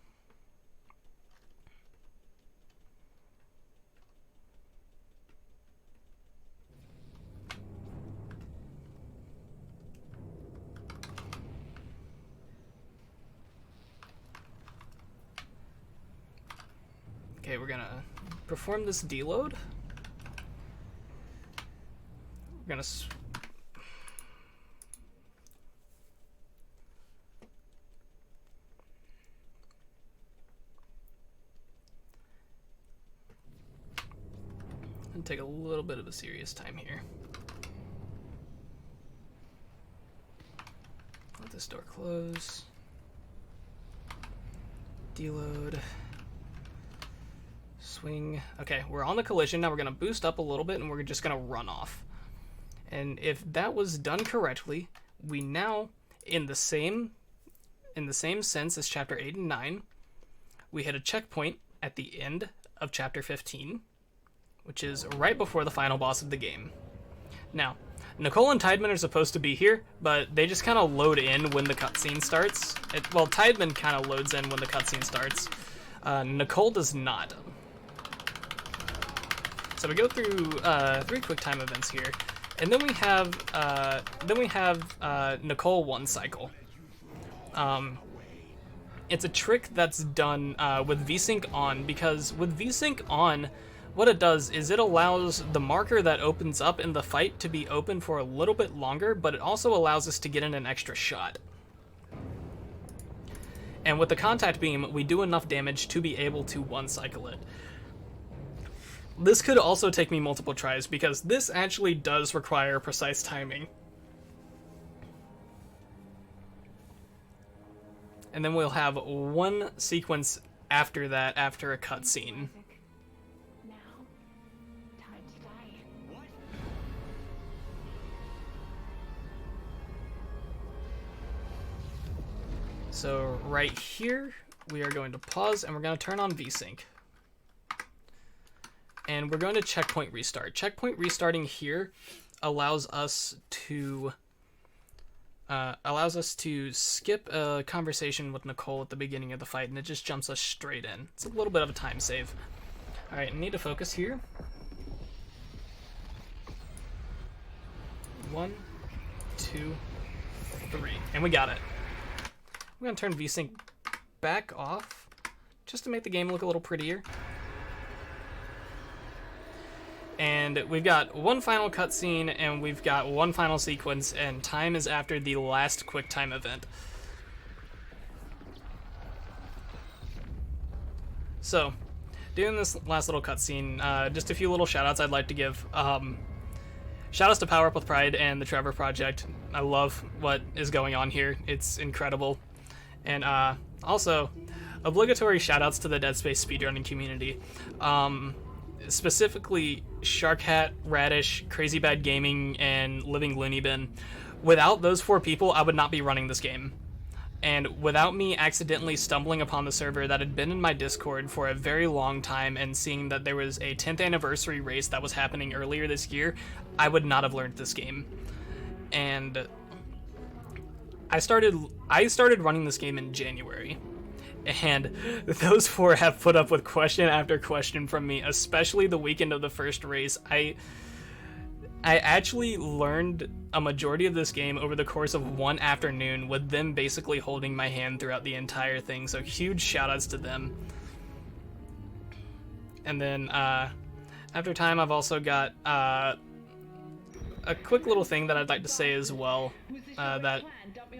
Okay, we're gonna perform this deload. We're gonna take a little bit of a serious time here. Let this door close. Deload. Swing. Okay, we're on the collision. Now we're going to boost up a little bit and we're just going to run off. And if that was done correctly, we now, in the same sense as chapter 8 and 9, we hit a checkpoint at the end of chapter 15, which is right before the final boss of the game. Now, Nicole and Tideman are supposed to be here, but they just kind of load in when the cutscene starts. Well, Tideman kind of loads in when the cutscene starts. Nicole does not. So we go through 3 quick time events here, and then we have Nicole one cycle. It's a trick that's done with VSync on, because with VSync on, what it does is it allows the marker that opens up in the fight to be open for a little bit longer, but it also allows us to get in an extra shot. And with the contact beam, we do enough damage to be able to one-cycle it. This could also take me multiple tries, because this actually does require precise timing. And then we'll have one sequence after that, after a cutscene. So right here, we are going to pause and we're going to turn on VSync. And we're going to checkpoint restart. Checkpoint restarting here allows us to skip a conversation with Nicole at the beginning of the fight, and it just jumps us straight in. It's a little bit of a time save. All right, I need to focus here. 1, 2, 3, and we got it. I'm going to turn VSync back off just to make the game look a little prettier. And we've got one final cutscene, and we've got one final sequence, and time is after the last quick time event. So, doing this last little cutscene, just a few little shoutouts I'd like to give. Shoutouts to Power Up with Pride and the Trevor Project. I love what is going on here. It's incredible. And also, obligatory shoutouts to the Dead Space speedrunning community. Specifically, Sharkhat, Radish, Crazy Bad Gaming, and Living Looney Bin. Without those 4 people, I would not be running this game. And without me accidentally stumbling upon the server that had been in my Discord for a very long time and seeing that there was a 10th anniversary race that was happening earlier this year, I would not have learned this game. And I started running this game in January. And those 4 have put up with question after question from me, especially the weekend of the first race. I actually learned a majority of this game over the course of one afternoon, with them basically holding my hand throughout the entire thing, so huge shoutouts to them. And then, after time, I've also got a quick little thing that I'd like to say as well, that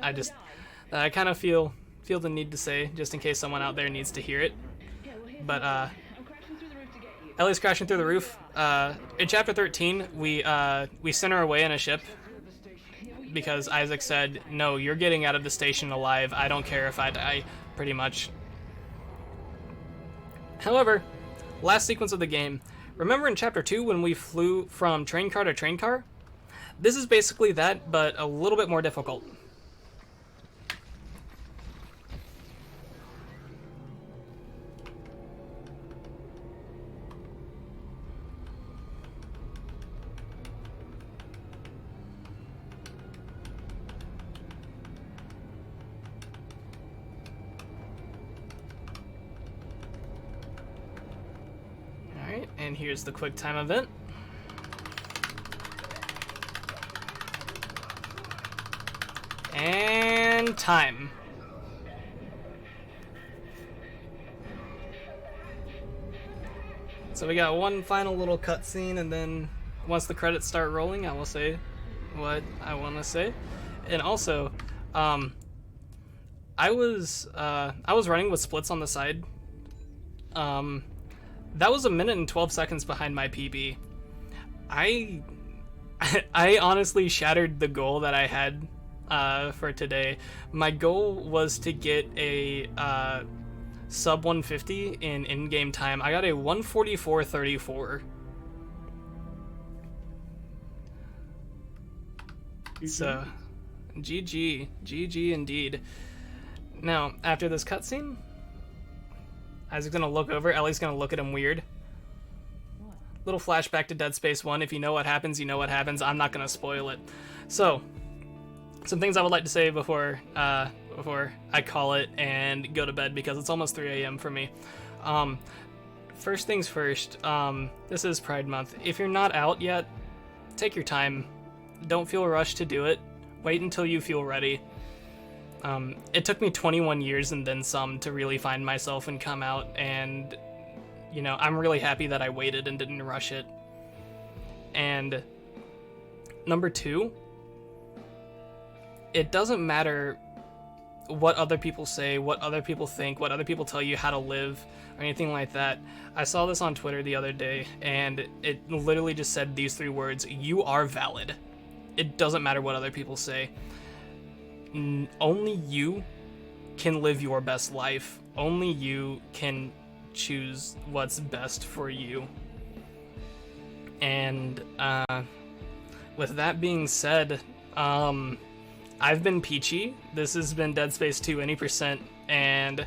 I kind of feel the need to say, just in case someone out there needs to hear it. But Ellie's crashing through the roof. In chapter 13, we sent her away in a ship because Isaac said, "No, you're getting out of the station alive. I don't care if I die," pretty much. However, last sequence of the game, remember in Chapter 2 when we flew from train car to train car? This is basically that, but a little bit more difficult. Alright, and here's the quick time event. And time. So we got one final little cutscene, and then once the credits start rolling, I will say what I want to say. And also, I was running with splits on the side. That was 1 minute and 12 seconds behind my PB. I honestly shattered the goal that I had for today. My goal was to get a sub 150 in in-game time. I got a 144.34. So, GG indeed. Now, after this cutscene, Isaac's gonna look over. Ellie's gonna look at him weird. Little flashback to Dead Space 1. If you know what happens, you know what happens. I'm not gonna spoil it. So, some things I would like to say before I call it and go to bed, because it's almost 3 a.m. for me. First things first, this is Pride Month. If you're not out yet, take your time. Don't feel rushed to do it. Wait until you feel ready. It took me 21 years and then some to really find myself and come out, and, you know, I'm really happy that I waited and didn't rush it. And number 2, it doesn't matter what other people say, what other people think, what other people tell you how to live, or anything like that. I saw this on Twitter the other day, and it literally just said these 3 words: you are valid. It doesn't matter what other people say. Only you can live your best life. Only you can choose what's best for you. And with that being said, I've been Peachy. This has been Dead Space 2 Any%, and